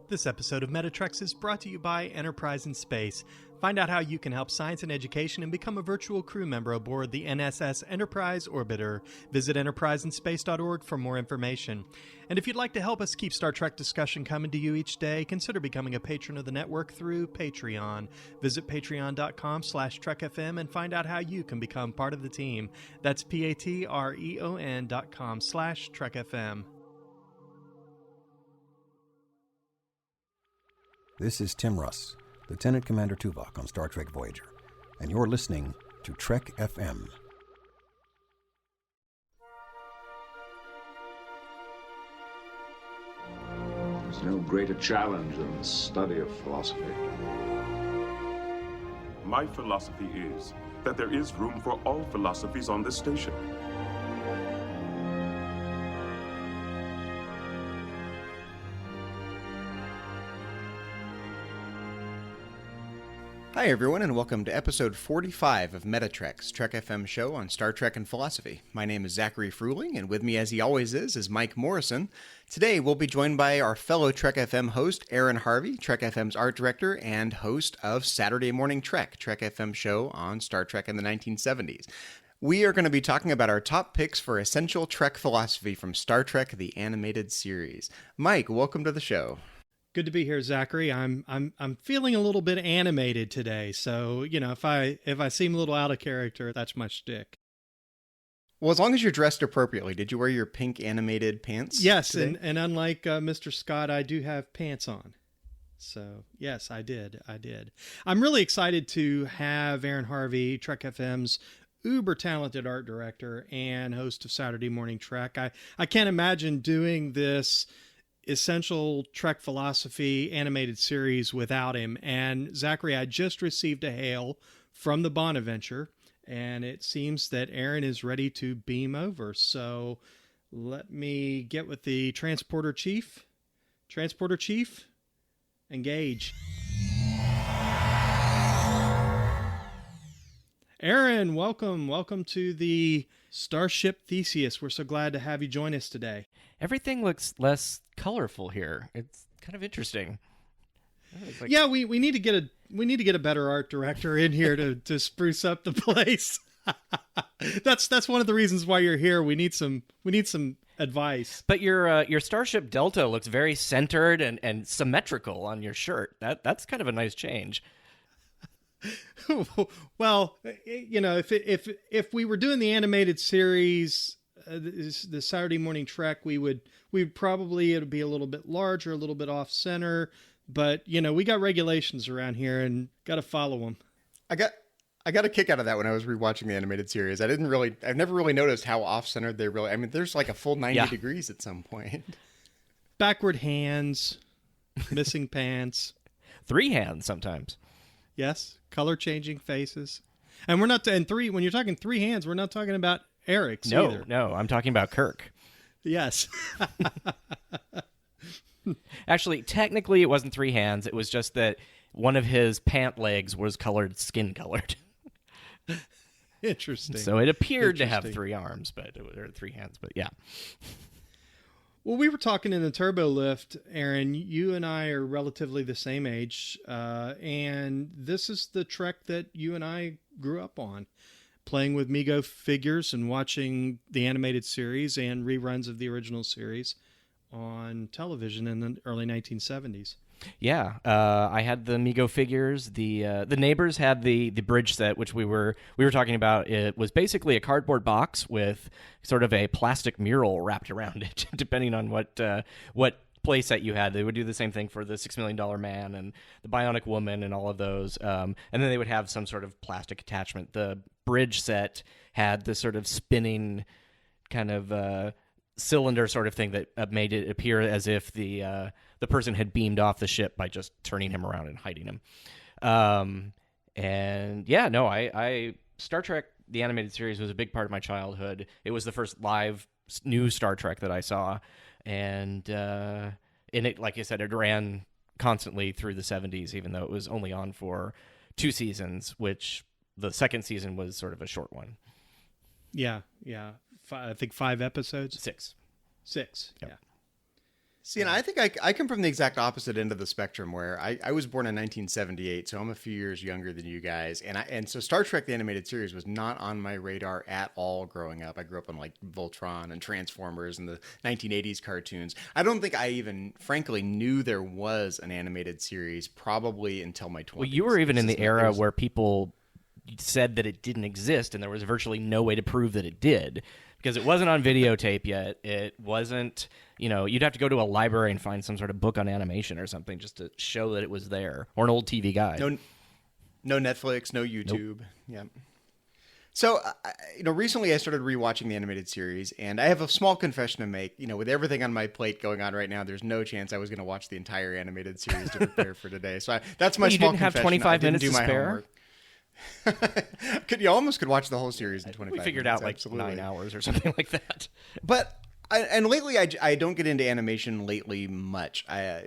This episode of Metatrex is brought to you by Enterprise in Space. Find out how you can help science and education and become a virtual crew member aboard the NSS Enterprise Orbiter. Visit enterpriseinspace.org for more information. And if you'd like to help us keep Star Trek discussion coming to you each day, consider becoming a patron of the network through Patreon. Visit patreon.com/trekfm and find out how you can become part of the team. That's patreon.com/trekfm. This is Tim Russ, Lieutenant Commander Tuvok on Star Trek Voyager, and you're listening to Trek FM. There's no greater challenge than the study of philosophy. My philosophy is that there is room for all philosophies on this station. Hi everyone, and welcome to episode 45 of Metatrex, Trek FM show on Star Trek and philosophy. My name is Zachary Fruling, and with me as he always is Mike Morrison. Today we'll be joined by our fellow Trek FM host, Aaron Harvey, Trek FM's art director and host of Saturday Morning Trek, Trek FM show on Star Trek in the 1970s. We are going to be talking about our top picks for essential Trek philosophy from Star Trek, the animated series. Mike, welcome to the show. Good to be here, Zachary. I'm feeling a little bit animated today, so if I seem a little out of character, that's my shtick. Well, as long as you're dressed appropriately, did you wear your pink animated pants? Yes, today? and unlike Mr. Scott, I do have pants on. So yes, I did. I'm really excited to have Aaron Harvey, Trek FM's uber talented art director and host of Saturday Morning Trek. I can't imagine doing this essential Trek philosophy animated series without him. And Zachary, I just received a hail from the Bonaventure, and it seems that Aaron is ready to beam over. So let me get with the transporter chief. Transporter chief, engage. Aaron, welcome to the Starship Theseus. We're so glad to have you join us today. Everything looks less colorful here. It's kind of interesting. Yeah, we need to get a better art director in here to spruce up the place. That's one of the reasons why you're here. We need some advice. But your Starship Delta looks very centered and symmetrical on your shirt. That's kind of a nice change. Well, if we were doing the animated series, the Saturday Morning Trek, we'd probably, it'd be a little bit larger, a little bit off center, but we got regulations around here and got to follow them. I got a kick out of that when I was rewatching the animated series. I've never really noticed how off centered they really. I mean, there's like a full 90 degrees at some point. Backward hands, missing pants, 3 hands sometimes. Yes, color changing faces, and we're not. And when you're talking 3 hands, we're not talking about Eric's either. No, I'm talking about Kirk. Yes. Actually, technically, it wasn't 3 hands. It was just that one of his pant legs was skin colored. Interesting. So it appeared to have 3 arms, or 3 hands, but yeah. Well, we were talking in the Turbo Lift, Aaron. You and I are relatively the same age, and this is the Trek that you and I grew up on, playing with Mego figures and watching the animated series and reruns of the original series on television in the early 1970s. Yeah, I had the Mego figures. The neighbors had the bridge set, which we were talking about. It was basically a cardboard box with sort of a plastic mural wrapped around it, depending on what play set you had. They would do the same thing for the $6 Million Man and the Bionic Woman and all of those. And then they would have some sort of plastic attachment. The bridge set had this sort of spinning kind of cylinder sort of thing that made it appear as if the person had beamed off the ship by just turning him around and hiding him. And yeah, no, I Star Trek, the animated series, was a big part of my childhood. It was the first live new Star Trek that I saw. And it, like I said, it ran constantly through the 70s, even though it was only on for 2 seasons, which the second season was sort of a short one. Yeah. I think 5 episodes. 6. Yep. Yeah. See, and I think I come from the exact opposite end of the spectrum where I was born in 1978, so I'm a few years younger than you guys. And so Star Trek, the animated series, was not on my radar at all growing up. I grew up on like Voltron and Transformers and the 1980s cartoons. I don't think I even, frankly, knew there was an animated series probably until my 20s. Well, you were even in the era where people said that it didn't exist, and there was virtually no way to prove that it did. Because it wasn't on videotape yet. It wasn't, you'd have to go to a library and find some sort of book on animation or something just to show that it was there, or an old TV guide. No Netflix, no YouTube. Nope. Yeah. So, recently I started rewatching the animated series, and I have a small confession to make. With everything on my plate going on right now, there's no chance I was going to watch the entire animated series to prepare for today. So that's my small confession. You didn't have 25 minutes to spare? Homework. You almost could watch the whole series in 25 minutes. We figured out like absolutely. 9 hours or something like that. But lately I don't get into animation lately much.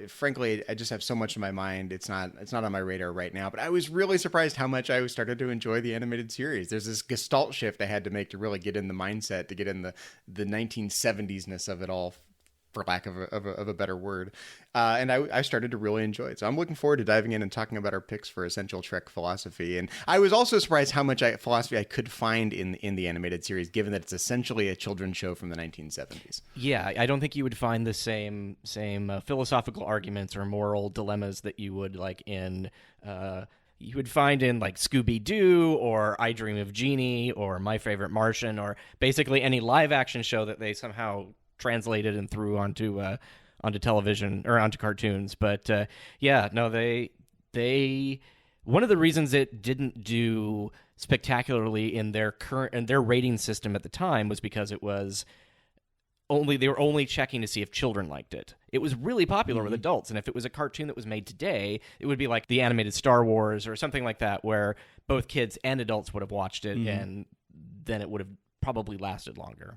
Frankly, I just have so much in my mind. It's not on my radar right now. But I was really surprised how much I started to enjoy the animated series. There's this gestalt shift I had to make to really get in the mindset, to get in the 1970s-ness of it all, for lack of a better word. And I started to really enjoy it. So I'm looking forward to diving in and talking about our picks for Essential Trek philosophy. And I was also surprised how much philosophy I could find in the animated series, given that it's essentially a children's show from the 1970s. Yeah, I don't think you would find the same philosophical arguments or moral dilemmas that you would like in... you would find in like Scooby-Doo or I Dream of Jeannie or My Favorite Martian or basically any live-action show that they somehow translated and threw onto television or onto cartoons. But they one of the reasons it didn't do spectacularly in their rating system at the time was because they were only checking to see if children liked it. It was really popular with adults, and if it was a cartoon that was made today, it would be like the animated Star Wars or something like that, where both kids and adults would have watched it, and then it would have probably lasted longer.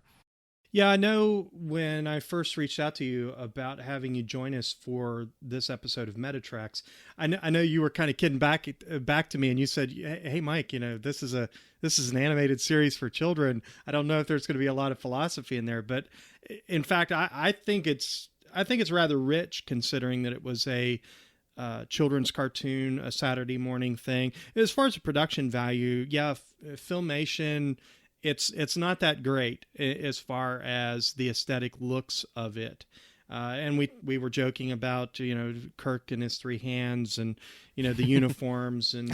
Yeah, I know when I first reached out to you about having you join us for this episode of Metatreks, I know you were kind of kidding back to me, and you said, "Hey, Mike, this is an animated series for children. I don't know if there's going to be a lot of philosophy in there, but in fact, I think it's rather rich, considering that it was a children's cartoon, a Saturday morning thing. As far as the production value, Filmation." It's not that great as far as the aesthetic looks of it. And we were joking about, Kirk and his three hands and, the uniforms. And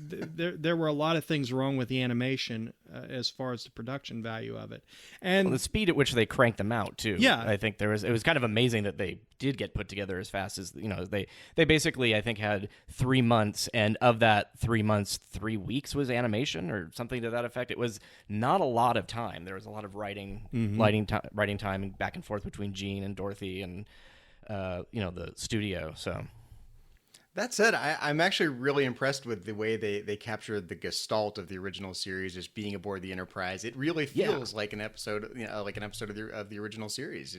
there were a lot of things wrong with the animation as far as the production value of it. And the speed at which they cranked them out, too. Yeah. I think it was kind of amazing that they did get put together as fast as, they basically, I think, had 3 months. And of that 3 months, 3 weeks was animation or something to that effect. It was not a lot of time. There was a lot of writing time back and forth between Gene and Dorothy and the studio. So that said, I'm actually really impressed with the way they captured the gestalt of the original series, just being aboard the Enterprise. It really feels like an episode, of the original series.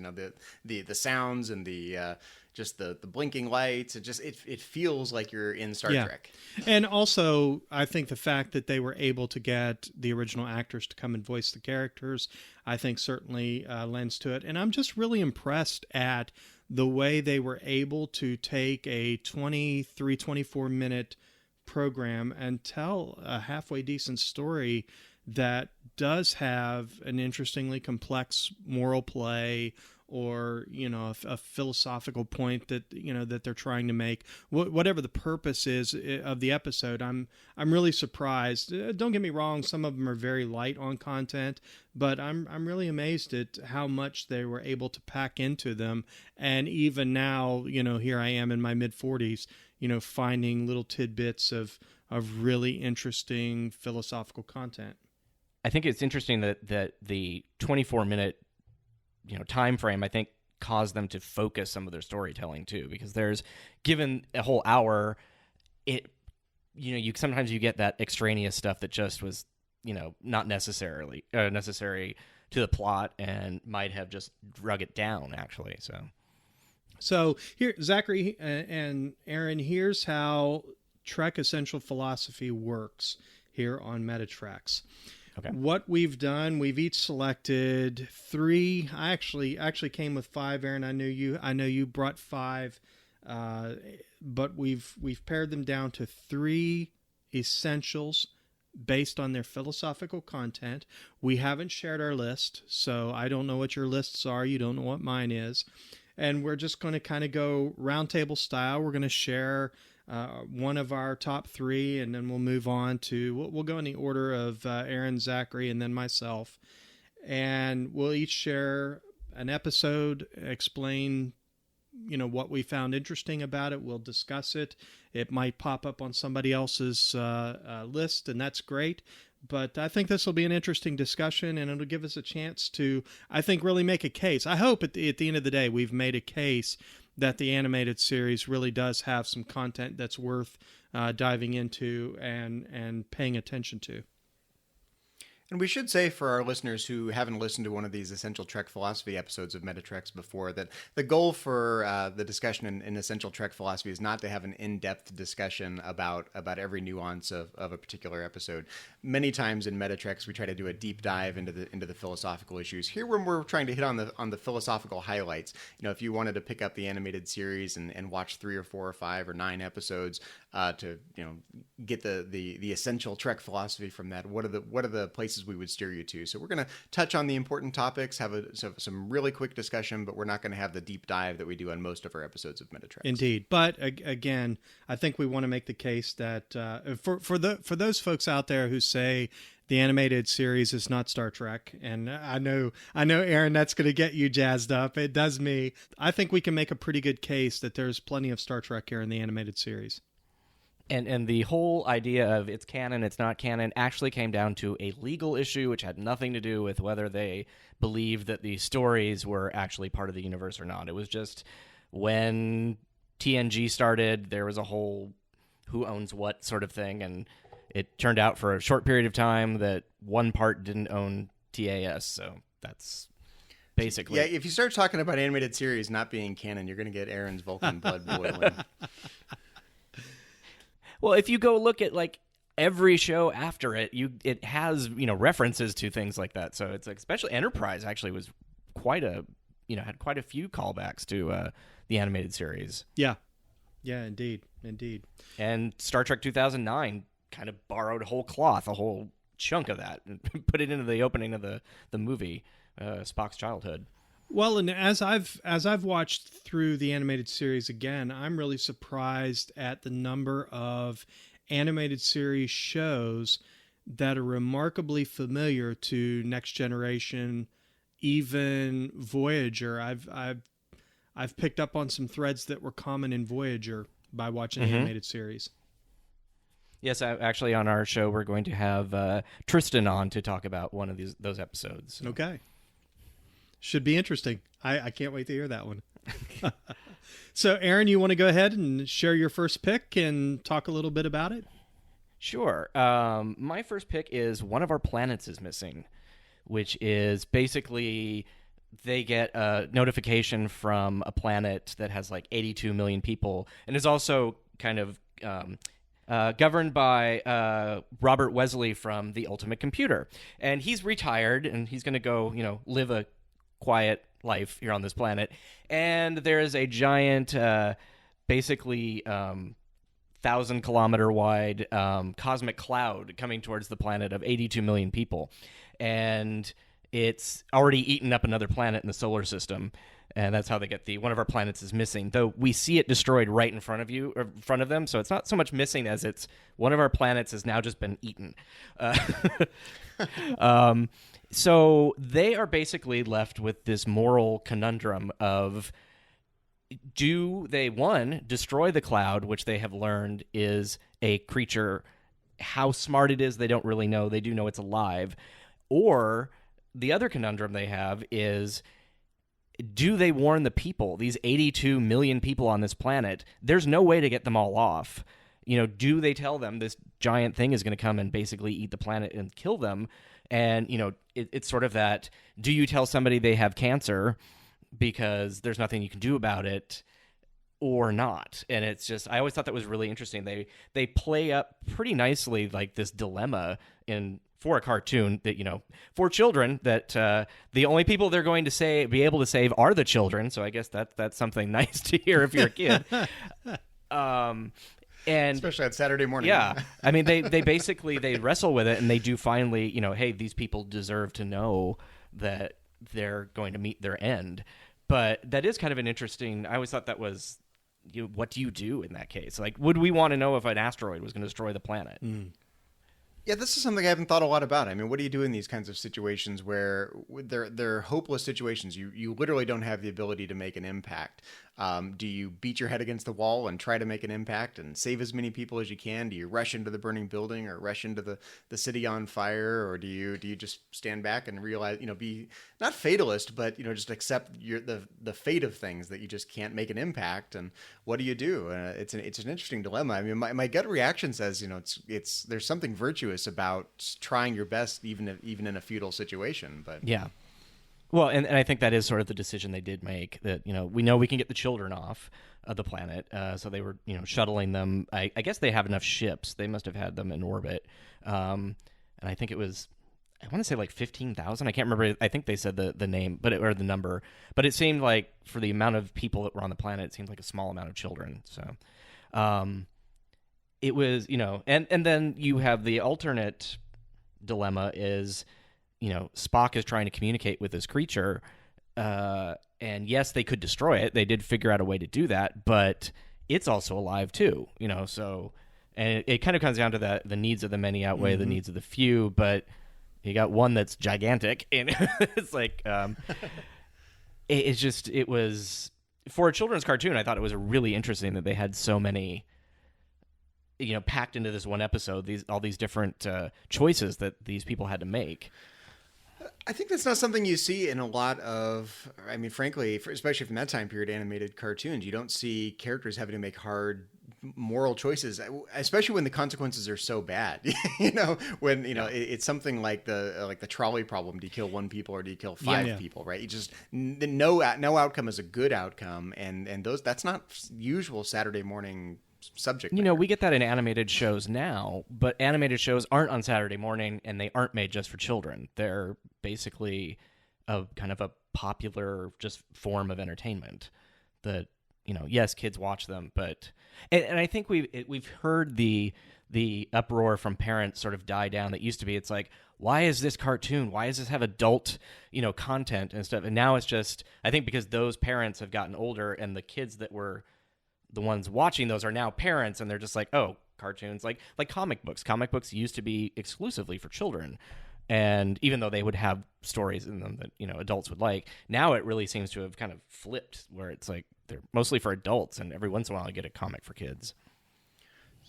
The sounds and the just the blinking lights. It feels like you're in Star Trek. And also, I think the fact that they were able to get the original actors to come and voice the characters, I think certainly lends to it. And I'm just really impressed at the way they were able to take a 24 minute program and tell a halfway decent story that does have an interestingly complex moral play or, a philosophical point that, that they're trying to make. Whatever the purpose is of the episode, I'm really surprised. Don't get me wrong, some of them are very light on content, but I'm really amazed at how much they were able to pack into them. And even now, here I am in my mid-40s, finding little tidbits of really interesting philosophical content. I think it's interesting that the 24-minute time frame, I think, caused them to focus some of their storytelling too, because there's, given a whole hour, you sometimes you get that extraneous stuff that just was not necessary to the plot and might have just drug it down, actually. So here, Zachary and Aaron, here's how Trek Essential Philosophy works here on Metatreks. Okay. What we've done, we've each selected 3. I actually came with 5, Aaron. I know you brought 5, but we've pared them down to 3 essentials based on their philosophical content. We haven't shared our list, so I don't know what your lists are. You don't know what mine is. And we're just going to kind of go roundtable style. We're going to share one of our top 3, and then we'll move on to, we'll go in the order of Aaron, Zachary, and then myself. And we'll each share an episode, explain, what we found interesting about it. We'll discuss it. It might pop up on somebody else's list, and that's great. But I think this will be an interesting discussion, and it'll give us a chance to, I think, really make a case. I hope at the end of the day we've made a case that the animated series really does have some content that's worth diving into and paying attention to. And we should say for our listeners who haven't listened to one of these Essential Trek Philosophy episodes of Metatrex before, that the goal for the discussion in Essential Trek Philosophy is not to have an in-depth discussion about every nuance of a particular episode. Many times in Metatrex, we try to do a deep dive into the philosophical issues. Here, when we're trying to hit on the philosophical highlights, if you wanted to pick up the animated series and watch 3 or 4 or 5 or 9 episodes to get the essential Trek philosophy from that, what are the places we would steer you to? So we're going to touch on the important topics, have some really quick discussion, but we're not going to have the deep dive that we do on most of our episodes of Metatrex. Indeed, but again, I think we want to make the case that for those folks out there who say the animated series is not Star Trek, and I know, Aaron, that's going to get you jazzed up. It does me. I think we can make a pretty good case that there's plenty of Star Trek here in the animated series. And the whole idea of it's canon, it's not canon, actually came down to a legal issue, which had nothing to do with whether they believed that the stories were actually part of the universe or not. It was just when TNG started, there was a whole who owns what sort of thing, and it turned out for a short period of time that one part didn't own TAS, so that's basically... Yeah, if you start talking about animated series not being canon, you're going to get Aaron's Vulcan blood boiling. Well, if you go look at every show after it, it has references to things like that. So it's especially Enterprise actually was had quite a few callbacks to the animated series. Yeah, indeed. And Star Trek 2009 kind of borrowed whole cloth, a whole chunk of that, and put it into the opening of the movie, Spock's childhood. Well, and as I've watched through the animated series again, I'm really surprised at the number of animated series shows that are remarkably familiar to Next Generation, even Voyager. I've picked up on some threads that were common in Voyager by watching the animated series. Yes, actually, on our show, we're going to have Tristan on to talk about one of those episodes. So. Okay. Should be interesting. I can't wait to hear that one. So, Aaron, you want to go ahead and share your first pick and talk a little bit about it? Sure. My first pick is One of Our Planets is Missing, which is basically they get a notification from a planet that has 82 million people and is also kind of governed by Robert Wesley from The Ultimate Computer. And he's retired, and he's going to go, live a quiet life here on this planet. And there is a giant, basically 1,000-kilometer wide cosmic cloud coming towards the planet of 82 million people. And it's already eaten up another planet in the solar system. And that's how they get One of Our Planets is Missing. Though we see it destroyed right in front of them. So it's not so much missing as it's one of our planets has now just been eaten. So they are basically left with this moral conundrum of, do they, one, destroy the cloud, which they have learned is a creature. How smart it is, they don't really know. They do know it's alive. Or the other conundrum they have is, do they warn the people, these 82 million people on this planet? There's no way to get them all off. Do they tell them this giant thing is going to come and basically eat the planet and kill them? And, it's sort of that, do you tell somebody they have cancer because there's nothing you can do about it or not? And it's just, I always thought that was really interesting. They play up pretty nicely this dilemma in for a cartoon that, for children, that the only people they're going to be able to save are the children. So I guess that's something nice to hear if you're a kid. And especially on Saturday morning. Yeah. I mean, they basically, they wrestle with it, and they do finally, hey, these people deserve to know that they're going to meet their end. But that is kind of an interesting, I always thought that was, what do you do in that case? Like, would we want to know if an asteroid was going to destroy the planet? Yeah, this is something I haven't thought a lot about. I mean, what do you do in these kinds of situations where they're hopeless situations? You literally don't have the ability to make an impact. Do you beat your head against the wall and try to make an impact and save as many people as you can? Do you rush into the burning building or rush into the city on fire? Or do you just stand back and realize, be not fatalist, but, just accept the fate of things, that you just can't make an impact? And what do you do? It's an interesting dilemma. I mean, my gut reaction says, there's something virtuous about trying your best, even in a futile situation. But yeah. Well, and I think that is sort of the decision they did make, that, we know we can get the children off of the planet. So they were, shuttling them. I guess they have enough ships. They must have had them in orbit. And I think it was, I want to say like 15,000. I can't remember. I think they said the name, or the number. But it seemed like, for the amount of people that were on the planet, it seemed like a small amount of children. So it was, and then you have the alternate dilemma is, Spock is trying to communicate with this creature, and yes, they could destroy it. They did figure out a way to do that, but it's also alive too, so, and it kind of comes down to the needs of the many outweigh the needs of the few, but you got one that's gigantic, and it's like, it was, for a children's cartoon, I thought it was really interesting that they had so many, packed into this one episode, all these different choices that these people had to make. I think that's not something you see in a lot of, I mean, frankly, especially from that time period, animated cartoons. You don't see characters having to make hard moral choices, especially when the consequences are so bad. When it's something like the trolley problem. Do you kill one people or do you kill five people? Right? You just no outcome is a good outcome, and that's not usual Saturday morning subject matter. We get that in animated shows now, but animated shows aren't on Saturday morning, and they aren't made just for children. They're basically a kind of a popular just form of entertainment that, yes, kids watch them, but and I think we've heard the uproar from parents sort of die down. That used to be, it's like, why is this cartoon? Why does this have adult, content and stuff? And now it's just, I think because those parents have gotten older, and the kids that were the ones watching those are now parents, and they're just like, oh, cartoons, like comic books. Comic books used to be exclusively for children, and even though they would have stories in them that adults would like, now it really seems to have kind of flipped, where it's like they're mostly for adults, and every once in a while I get a comic for kids.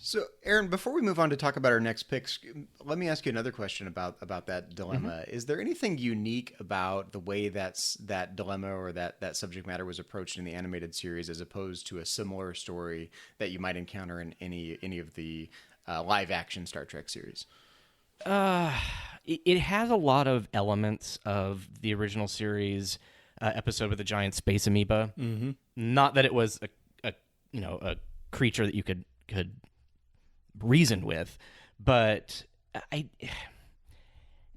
So, Aaron, before we move on to talk about our next picks, let me ask you another question about that dilemma. Is there anything unique about the way that dilemma or that subject matter was approached in the animated series, as opposed to a similar story that you might encounter in any of the live action Star Trek series? It has a lot of elements of the original series episode with the giant space amoeba. Mm-hmm. Not that it was a creature that you could reason with, but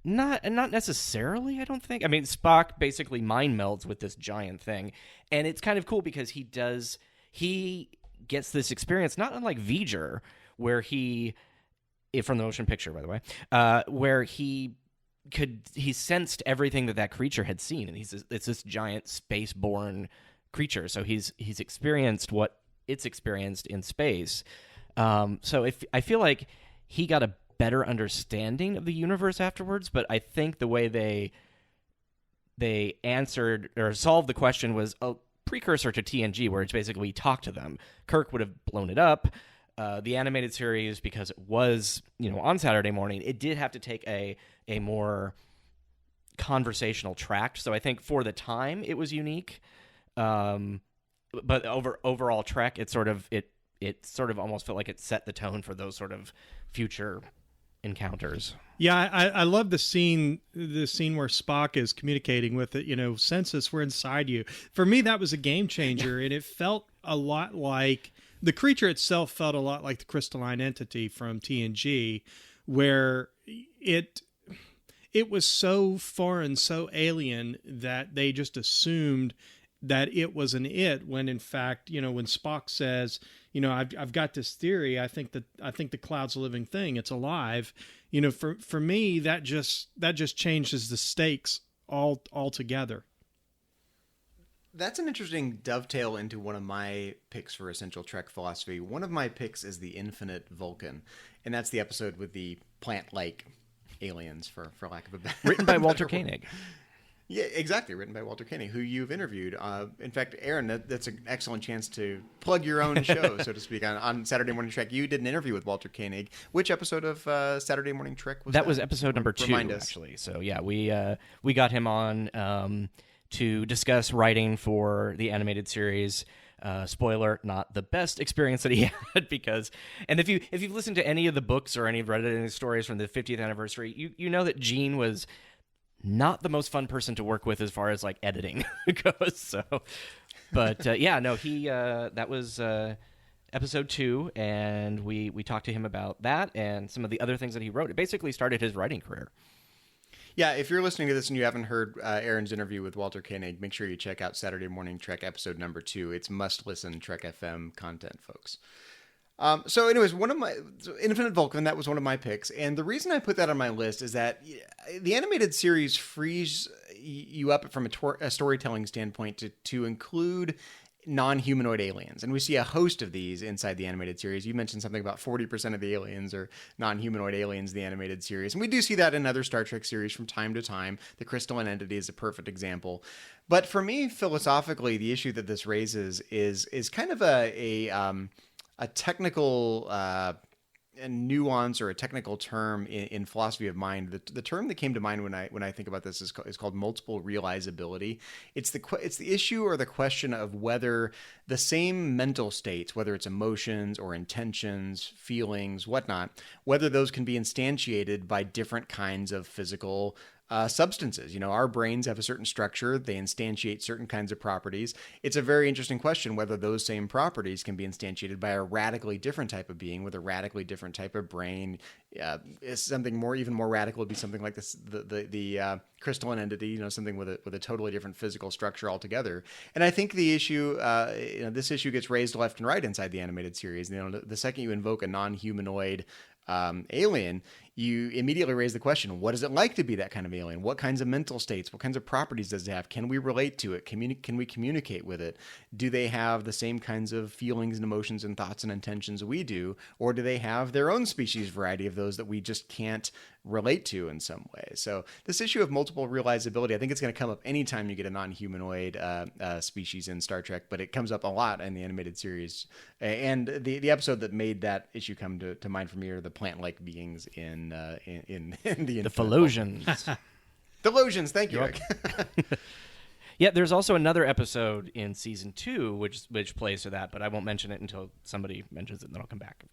not necessarily, I don't think. I mean, Spock basically mind melds with this giant thing, and it's kind of cool because he gets this experience not unlike V'ger, where from the motion picture, by the way, where he sensed everything that creature had seen, and it's this giant space-borne creature, so he's experienced what it's experienced in space. So I feel like he got a better understanding of the universe afterwards, but I think the way they answered or solved the question was a precursor to TNG, where it's basically we talked to them. Kirk would have blown it up. The animated series, because it was on Saturday morning, it did have to take a more conversational track. So I think for the time it was unique, but overall Trek, it sort of almost felt like it set the tone for those sort of future encounters. Yeah, I love the scene where Spock is communicating with it, senses, we're inside you. For me, that was a game changer, and it felt a lot like, the creature itself felt a lot like the crystalline entity from TNG, where it it was so foreign, so alien that they just assumed that it was an it, when in fact, when Spock says, I've got this theory, I think the cloud's a living thing, it's alive. For me, that just changes the stakes altogether. That's an interesting dovetail into one of my picks for Essential Trek philosophy. One of my picks is the Infinite Vulcan, and that's the episode with the plant-like aliens, for lack of a better Written by Walter Koenig. Yeah, exactly. Written by Walter Koenig, who you've interviewed. In fact, Aaron, that's an excellent chance to plug your own show, so to speak. On Saturday Morning Trek, you did an interview with Walter Koenig. Which episode of Saturday Morning Trek was that? That was episode number 2, actually. So yeah, we got him on to discuss writing for the animated series. Spoiler, not the best experience that he had, because, and if you've listened to any of the books or read any stories from the 50th anniversary, you know that Gene was not the most fun person to work with as far as like editing goes. So, but he that was episode 2, and we talked to him about that and some of the other things that he wrote. It basically started his writing career. Yeah, if you're listening to this and you haven't heard Aaron's interview with Walter Koenig, make sure you check out Saturday Morning Trek episode number 2. It's must-listen Trek FM content, folks. So anyways, Infinite Vulcan, that was one of my picks. And the reason I put that on my list is that the animated series frees you up from a storytelling standpoint to include non-humanoid aliens. And we see a host of these inside the animated series. You mentioned something about 40% of the aliens are non-humanoid aliens in the animated series. And we do see that in other Star Trek series from time to time. The Crystalline Entity is a perfect example. But for me, philosophically, the issue that this raises is kind of a technical a nuance or a technical term in philosophy of mind. The term that came to mind when I think about this is called multiple realizability. It's the issue or the question of whether the same mental states, whether it's emotions or intentions, feelings, whatnot, whether those can be instantiated by different kinds of physical substances. Our brains have a certain structure. They instantiate certain kinds of properties. It's a very interesting question whether those same properties can be instantiated by a radically different type of being with a radically different type of brain. Something even more radical would be something like this, the crystalline entity, something with a totally different physical structure altogether. And I think the issue, this issue gets raised left and right inside the animated series. The second you invoke a non-humanoid alien, you immediately raise the question, what is it like to be that kind of alien? What kinds of mental states, what kinds of properties does it have? Can we relate to it? Can we communicate with it? Do they have the same kinds of feelings and emotions and thoughts and intentions we do? Or do they have their own species variety of those that we just can't relate to in some way? So this issue of multiple realizability, I think it's going to come up anytime you get a non-humanoid species in Star Trek, but it comes up a lot in the animated series. And the episode that made that issue come to mind for me are the plant-like beings in the Philosians. The Philosians, thank you, Eric. Yeah, there's also another episode in season 2 which plays to that, but I won't mention it until somebody mentions it, and then I'll come back.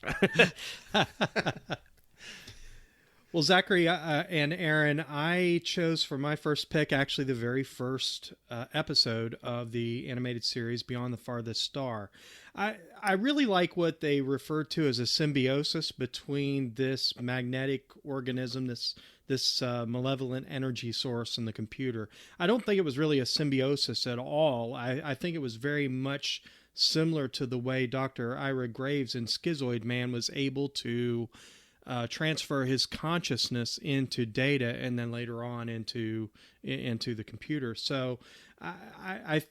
Well, Zachary and Aaron, I chose for my first pick actually the very first episode of the animated series, Beyond the Farthest Star. I really like what they refer to as a symbiosis between this magnetic organism, this malevolent energy source, and the computer. I don't think it was really a symbiosis at all. I think it was very much similar to the way Dr. Ira Graves in Schizoid Man was able to transfer his consciousness into Data and then later on into the computer. So I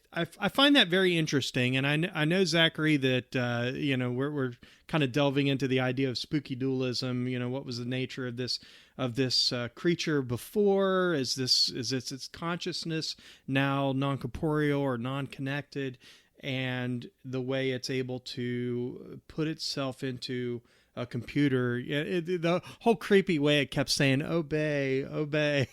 find that very interesting, and I know, Zachary, that we're kind of delving into the idea of spooky dualism. What was the nature of this creature before? Is its consciousness now non-corporeal or non-connected, and the way it's able to put itself into a computer, the whole creepy way it kept saying "obey, obey."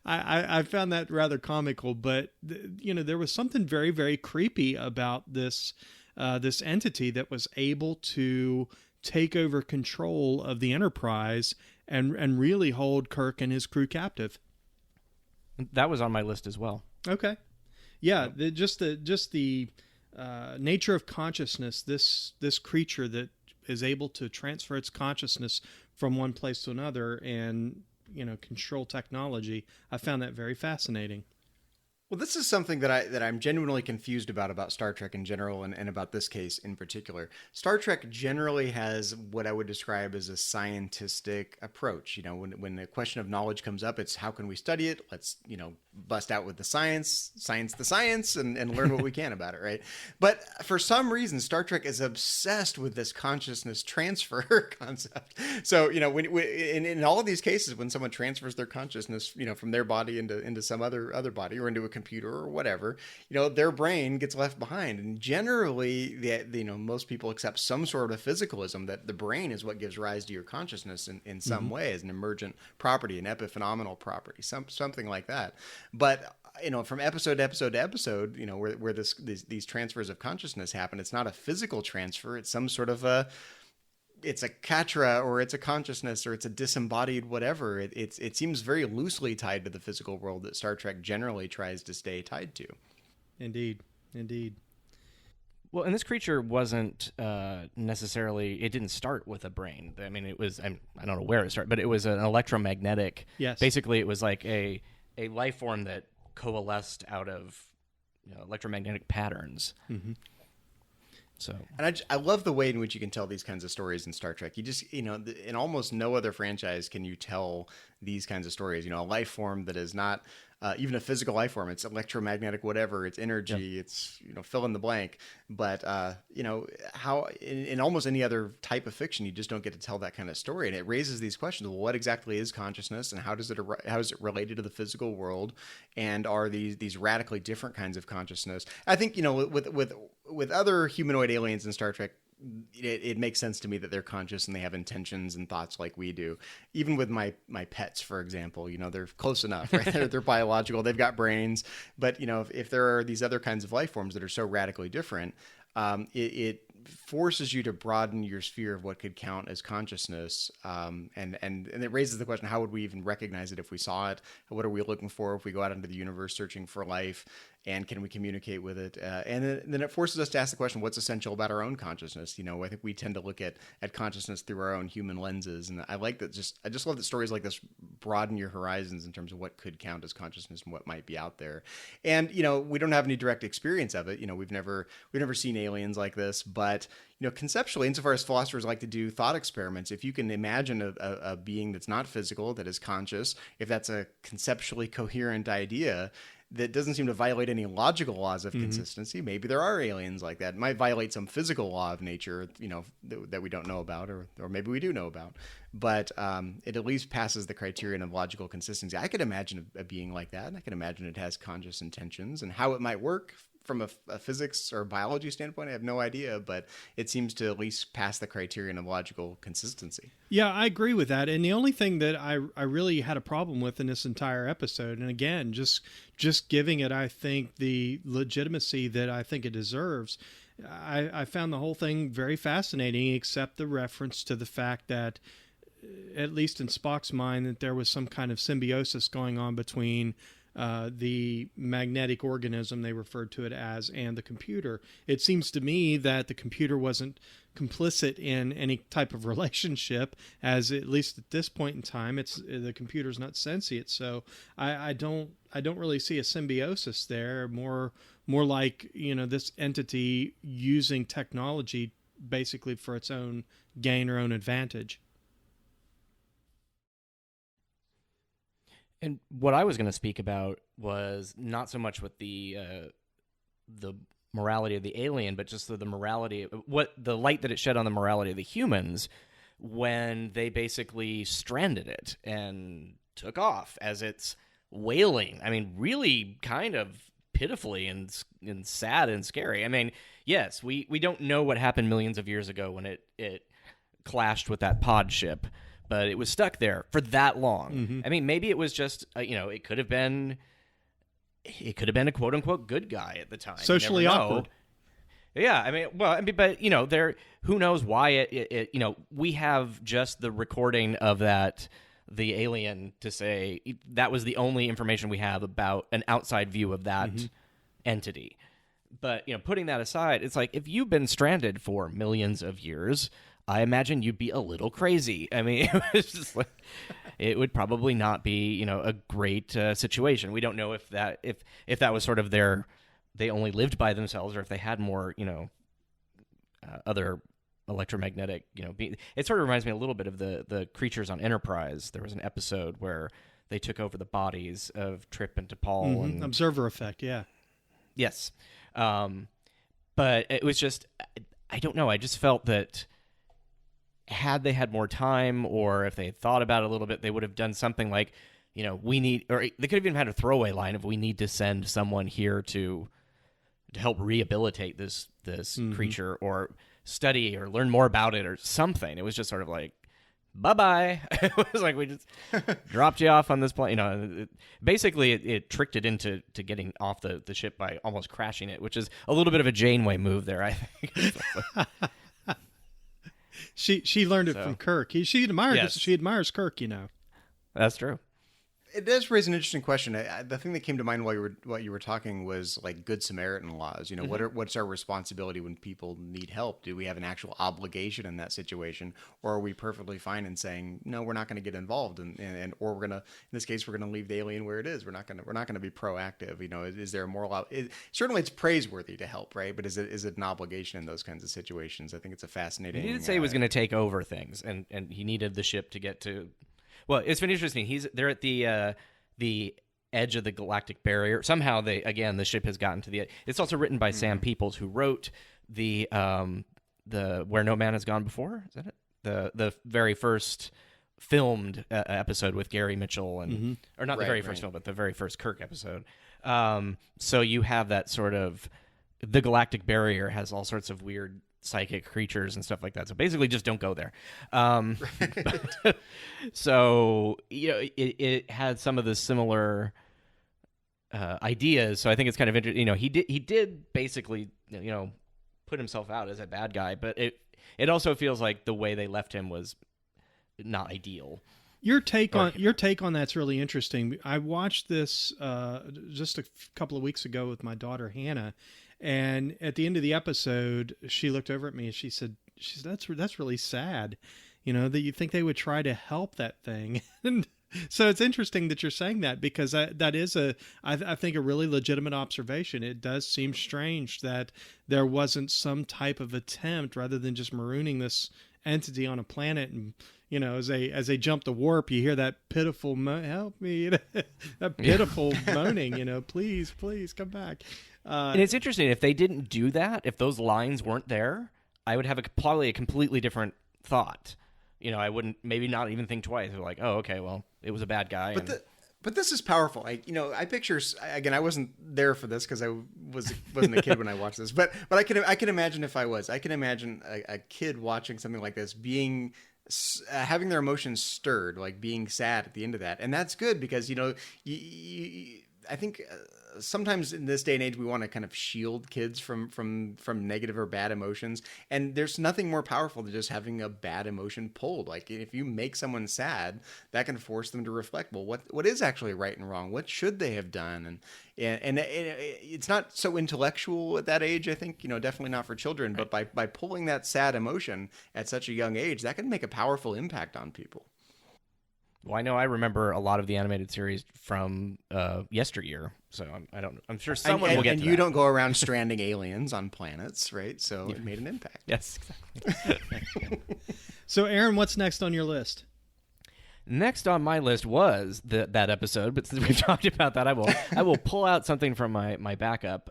I found that rather comical, but there was something very, very creepy about this entity that was able to take over control of the Enterprise and really hold Kirk and his crew captive. That was on my list as well. Okay, yeah, just the nature of consciousness. This creature that is able to transfer its consciousness from one place to another and, control technology. I found that very fascinating. Well, this is something that I'm genuinely confused about Star Trek in general and about this case in particular. Star Trek generally has what I would describe as a scientistic approach. When the question of knowledge comes up, it's how can we study it? Let's, bust out with the science, and learn what we can about it, right? But for some reason, Star Trek is obsessed with this consciousness transfer concept. So, when in all of these cases, when someone transfers their consciousness, from their body into some other body or into a computer or whatever, their brain gets left behind. And generally, most people accept some sort of physicalism that the brain is what gives rise to your consciousness in some way, as an emergent property, an epiphenomenal property, something like that. But from episode to episode to episode, where these transfers of consciousness happen, it's not a physical transfer. It's some sort of it's a katra, or it's a consciousness, or it's a disembodied whatever. It seems very loosely tied to the physical world that Star Trek generally tries to stay tied to. Indeed. Well, and this creature wasn't necessarily, it didn't start with a brain. I mean, it was, I don't know where it started, but it was an electromagnetic. Yes. Basically, it was like a life form that coalesced out of electromagnetic patterns. Mm-hmm. So, and I love the way in which you can tell these kinds of stories in Star Trek. You just, in almost no other franchise can you tell these kinds of stories. A life form that is not even a physical life form. It's electromagnetic, whatever. It's energy. Yep. It's fill in the blank. But how in almost any other type of fiction, you just don't get to tell that kind of story, and it raises these questions: well, what exactly is consciousness, and how is it related to the physical world, and are these radically different kinds of consciousness? I think with other humanoid aliens in Star Trek, it makes sense to me that they're conscious and they have intentions and thoughts like we do. Even with my pets, for example, they're close enough, right? they're biological, they've got brains. But if there are these other kinds of life forms that are so radically different, it forces you to broaden your sphere of what could count as consciousness, and it raises the question: how would we even recognize it if we saw it? What are we looking for if we go out into the universe searching for life? And can we communicate with it? And then it forces us to ask the question: what's essential about our own consciousness? I think we tend to look at consciousness through our own human lenses, and I like that. I just love that stories like this broaden your horizons in terms of what could count as consciousness and what might be out there. And we don't have any direct experience of it. We've never seen aliens like this, but conceptually, insofar as philosophers like to do thought experiments, if you can imagine a being that's not physical, that is conscious, if that's a conceptually coherent idea that doesn't seem to violate any logical laws of consistency, maybe there are aliens like that. It might violate some physical law of nature, that we don't know about, or maybe we do know about. But it at least passes the criterion of logical consistency. I could imagine a being like that, and I can imagine it has conscious intentions, and how it might work from a physics or biology standpoint, I have no idea, but it seems to at least pass the criterion of logical consistency. Yeah, I agree with that. And the only thing that I really had a problem with in this entire episode, and again, just giving it, I think, the legitimacy that I think it deserves, I found the whole thing very fascinating, except the reference to the fact that, at least in Spock's mind, that there was some kind of symbiosis going on between the magnetic organism, they referred to it as, and the computer. It seems to me that the computer wasn't complicit in any type of relationship, as at least at this point in time, the computer's not sentient. So I don't really see a symbiosis there. More like this entity using technology basically for its own gain or own advantage. And what I was going to speak about was not so much with the morality of the alien, but just the morality, the light that it shed on the morality of the humans when they basically stranded it and took off as it's wailing. I mean, really kind of pitifully and sad and scary. I mean, yes, we don't know what happened millions of years ago when it clashed with that pod ship, but it was stuck there for that long. Mm-hmm. I mean, maybe it was just, it could have been a quote unquote good guy at the time. Socially awkward. Yeah. But there, who knows why we have just the recording of the alien to say that was the only information we have about an outside view of that entity. But, putting that aside, it's like, if you've been stranded for millions of years, I imagine you'd be a little crazy. I mean, it was just like, it would probably not be, a great situation. We don't know if that was sort of they only lived by themselves, or if they had more, other electromagnetic, it sort of reminds me a little bit of the creatures on Enterprise. There was an episode where they took over the bodies of Trip and T'Pol. And Observer effect, yeah. Yes. But it was just, I don't know. I just felt that had they had more time, or if they had thought about it a little bit, they would have done something like, we need, or they could have even had a throwaway line of, we need to send someone here to help rehabilitate this creature, or study or learn more about it or something. It was just sort of like, bye-bye. It was like, we just dropped you off on this plane. Basically, it tricked it into getting off the ship by almost crashing it, which is a little bit of a Janeway move there, I think. She learned it from Kirk. She admires Kirk, That's true. It does raise an interesting question. The thing that came to mind while you were talking was like Good Samaritan laws. What's our responsibility when people need help? Do we have an actual obligation in that situation, or are we perfectly fine in saying no, we're not going to get involved, and or we're gonna, in this case, we're gonna leave the alien where it is. We're not gonna be proactive. Is there a moral? Certainly, it's praiseworthy to help, right? But is it an obligation in those kinds of situations? I think it's a fascinating. He didn't say he was going to take over things, and he needed the ship to get to. Well, it's been interesting. They're at the edge of the galactic barrier. Somehow the ship has gotten to the edge. It's also written by Sam Peoples, who wrote the Where No Man Has Gone Before. Is that it? The very first filmed episode with Gary Mitchell, and or not the very first film, but the very first Kirk episode. So you have that sort of, the galactic barrier has all sorts of weird psychic creatures and stuff like that. So basically, just don't go there. So it had some of the similar ideas. So I think it's kind of interesting. He did basically put himself out as a bad guy, but it also feels like the way they left him was not ideal. Your take on that's really interesting. I watched this just a couple of weeks ago with my daughter Hannah. And at the end of the episode, she looked over at me and she said, that's really sad, that you think they would try to help that thing. And so it's interesting that you're saying that, because that is I think a really legitimate observation. It does seem strange that there wasn't some type of attempt, rather than just marooning this entity on a planet. And as they jump the warp, you hear that pitiful help me, that pitiful moaning, please come back. And it's interesting, if they didn't do that, if those lines weren't there, I would have probably a completely different thought. I wouldn't, maybe not even think twice. Like, oh, okay, well, it was a bad guy. But this is powerful. I picture, again, I wasn't there for this because I wasn't a kid when I watched this. But I can imagine if I was. I can imagine a kid watching something like this, having their emotions stirred, like being sad at the end of that, and that's good because I think sometimes in this day and age we want to kind of shield kids from negative or bad emotions, and there's nothing more powerful than just having a bad emotion pulled. Like if you make someone sad, that can force them to reflect. Well, what is actually right and wrong? What should they have done? And it's not so intellectual at that age. I think definitely not for children. Right. But by pulling that sad emotion at such a young age, that can make a powerful impact on people. Well, I know I remember a lot of the animated series from yesteryear, so I'm sure someone will get to that. And you don't go around stranding aliens on planets, right? So it made an impact. Yes, exactly. So, Aaron, what's next on your list? Next on my list was that episode, but since we've talked about that, I will pull out something from my backup.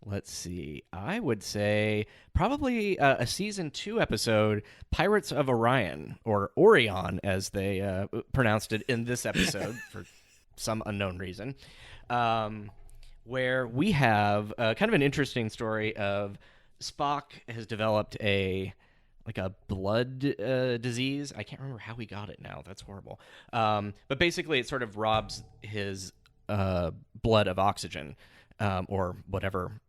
Let's see. I would say probably a season 2 episode, Pirates of Orion, or Orion, as they pronounced it in this episode for some unknown reason, where we have kind of an interesting story of Spock has developed a blood disease. I can't remember how he got it now. That's horrible. But basically, it sort of robs his blood of oxygen, or whatever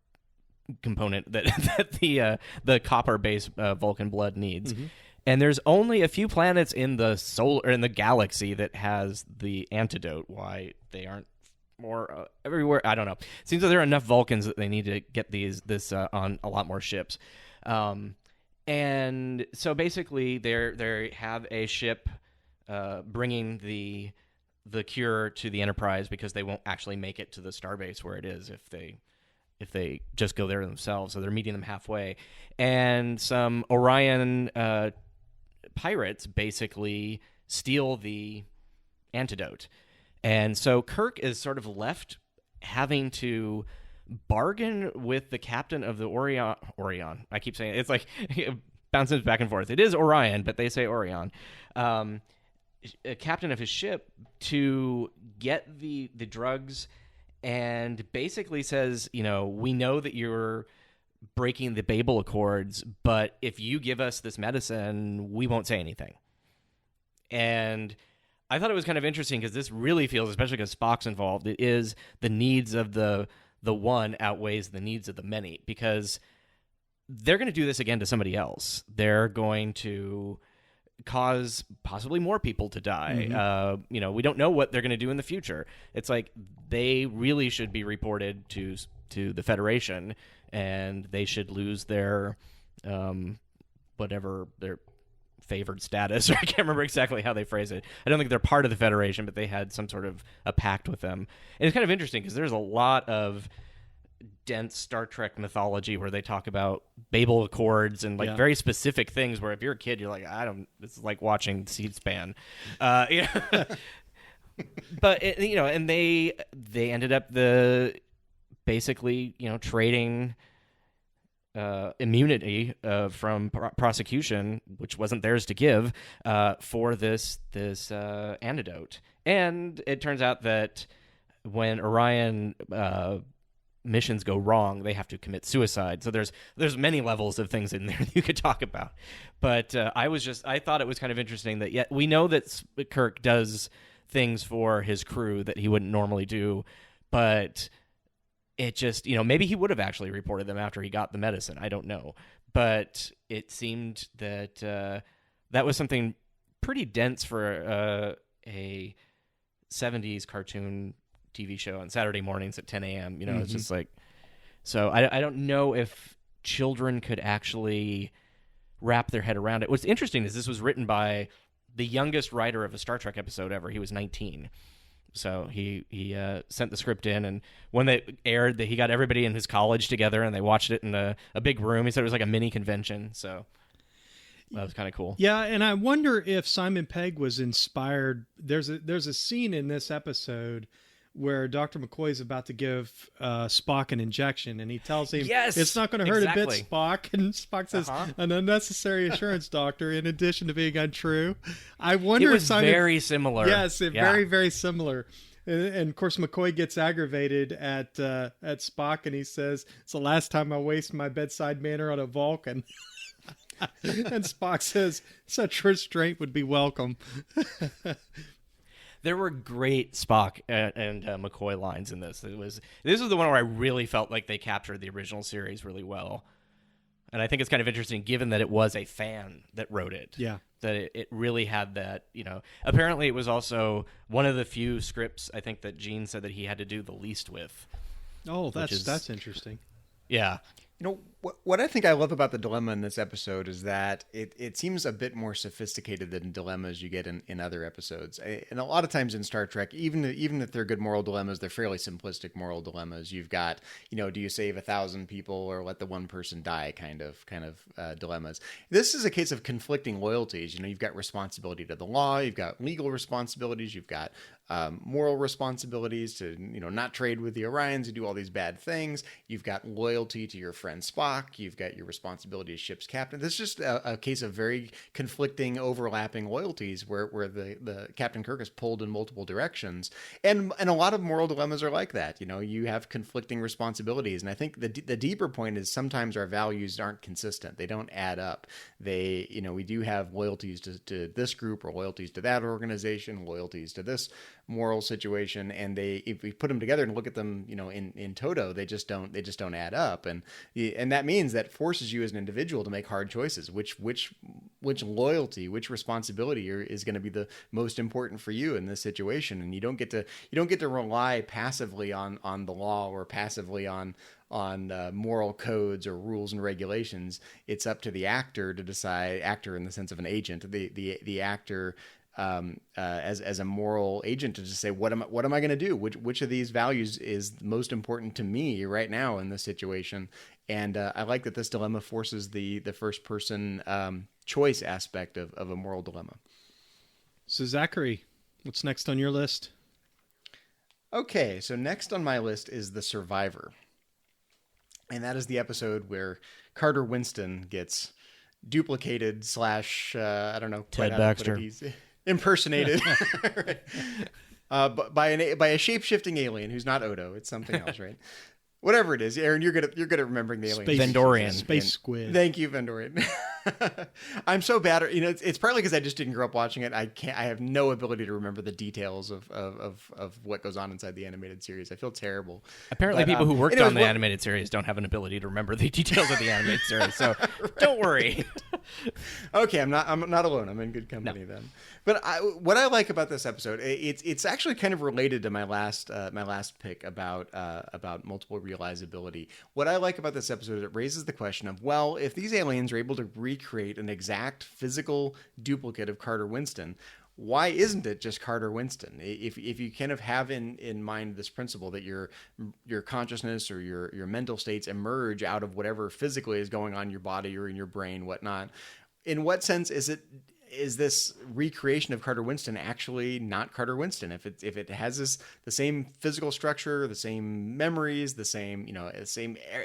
component that the copper-based Vulcan blood needs. Mm-hmm. And there's only a few planets in the galaxy that has the antidote. Why they aren't more everywhere, I don't know. It seems that there are enough Vulcans that they need to get this on a lot more ships. And so basically, they have a ship bringing the cure to the Enterprise because they won't actually make it to the starbase where it is if they just go there themselves. So they're meeting them halfway, and some Orion pirates basically steal the antidote, and so Kirk is sort of left having to bargain with the captain of the Orion. I keep saying it's like it bounces back and forth. It is Orion, but they say Orion. A captain of his ship to get the drugs, and basically says, we know that you're breaking the Babel Accords, but if you give us this medicine, we won't say anything. And I thought it was kind of interesting because this really feels, especially because Spock's involved, it is the needs of the one outweighs the needs of the many, because they're going to do this again to somebody else. They're going to cause possibly more people to die. Mm-hmm. We don't know what they're going to do in the future. It's like they really should be reported to the Federation, and they should lose their whatever their favored status, or I can't remember exactly how they phrase it. I don't think they're part of the Federation, but they had some sort of a pact with them. And it's kind of interesting because there's a lot of dense Star Trek mythology where they talk about Babel Accords and very specific things where if you're a kid, you're like, this is like watching C-SPAN. But and they ended up basically trading immunity from prosecution, which wasn't theirs to give, for this antidote. And it turns out that when Orion missions go wrong, they have to commit suicide. So there's many levels of things in there that you could talk about. But I thought it was kind of interesting that we know that Kirk does things for his crew that he wouldn't normally do, but it just, maybe he would have actually reported them after he got the medicine. I don't know. But it seemed that that was something pretty dense for a 70s cartoon TV show on Saturday mornings at 10 a.m. It's just like, so I don't know if children could actually wrap their head around it. What's interesting is this was written by the youngest writer of a Star Trek episode ever. He was 19. So he sent the script in, and when they aired, he got everybody in his college together, and they watched it in a big room. He said it was like a mini convention, so that was kind of cool. Yeah, and I wonder if Simon Pegg was inspired. There's a scene in this episode where Dr. McCoy is about to give Spock an injection, and he tells him, yes, it's not going to hurt exactly. a bit, Spock. And Spock says, an unnecessary assurance, Doctor, in addition to being untrue. I wonder it was if Simon... very similar. Yes, very, very similar. And of course, McCoy gets aggravated at Spock, and he says, it's the last time I waste my bedside manner on a Vulcan. And Spock says, such restraint would be welcome. There were great Spock and McCoy lines in this. This was the one where I really felt like they captured the original series really well. And I think it's kind of interesting, given that it was a fan that wrote it. Yeah. That it really had that, Apparently it was also one of the few scripts, I think, that Gene said that he had to do the least with. Oh, that's interesting. Yeah. What I think I love about the dilemma in this episode is that it seems a bit more sophisticated than dilemmas you get in other episodes. And a lot of times in Star Trek, even if they're good moral dilemmas, they're fairly simplistic moral dilemmas. You've got, do you save 1,000 people or let the one person die kind of dilemmas. This is a case of conflicting loyalties. You've got responsibility to the law, you've got legal responsibilities, you've got moral responsibilities to not trade with the Orions, you do all these bad things. You've got loyalty to your friend Spock. You've got your responsibility as ship's captain. This is just a case of very conflicting, overlapping loyalties where the Captain Kirk is pulled in multiple directions. And a lot of moral dilemmas are like that. You have conflicting responsibilities. And I think the deeper point is sometimes our values aren't consistent. They don't add up. We do have loyalties to this group or loyalties to that organization, loyalties to this moral situation, and if we put them together and look at them, in toto, they just don't add up, and that means that forces you as an individual to make hard choices. Which loyalty, which responsibility is going to be the most important for you in this situation, and you don't get to rely passively on the law or passively on moral codes or rules and regulations. It's up to the actor to decide. Actor in the sense of an agent. The actor. As a moral agent to just say, what am I going to do? Which of these values is most important to me right now in this situation? And I like that this dilemma forces the first person choice aspect of a moral dilemma. So Zachary, what's next on your list? Okay, so next on my list is The Survivor. And that is the episode where Carter Winston gets duplicated / I don't know. Ted Baxter. He's impersonated right. By a shape-shifting alien who's not Odo. It's something else, right? Whatever it is, Aaron, you're good at remembering the alien. Vendorian. Space squid. Thank you, Vendorian. I'm so bad at, it's partly because I just didn't grow up watching it. I have no ability to remember the details of what goes on inside the animated series. I feel terrible. Apparently, people who worked on the animated series don't have an ability to remember the details of the animated series. So don't worry. Okay, I'm not alone. I'm in good company then. But what I like about this episode, it's actually kind of related to my last pick about multiple realizability. What I like about this episode is it raises the question of, well, if these aliens are able to recreate an exact physical duplicate of Carter Winston, why isn't it just Carter Winston? If you kind of have in mind this principle that your consciousness or your mental states emerge out of whatever physically is going on in your body or in your brain, whatnot, in what sense is this recreation of Carter Winston actually not Carter Winston? If it has the same physical structure, the same memories, the same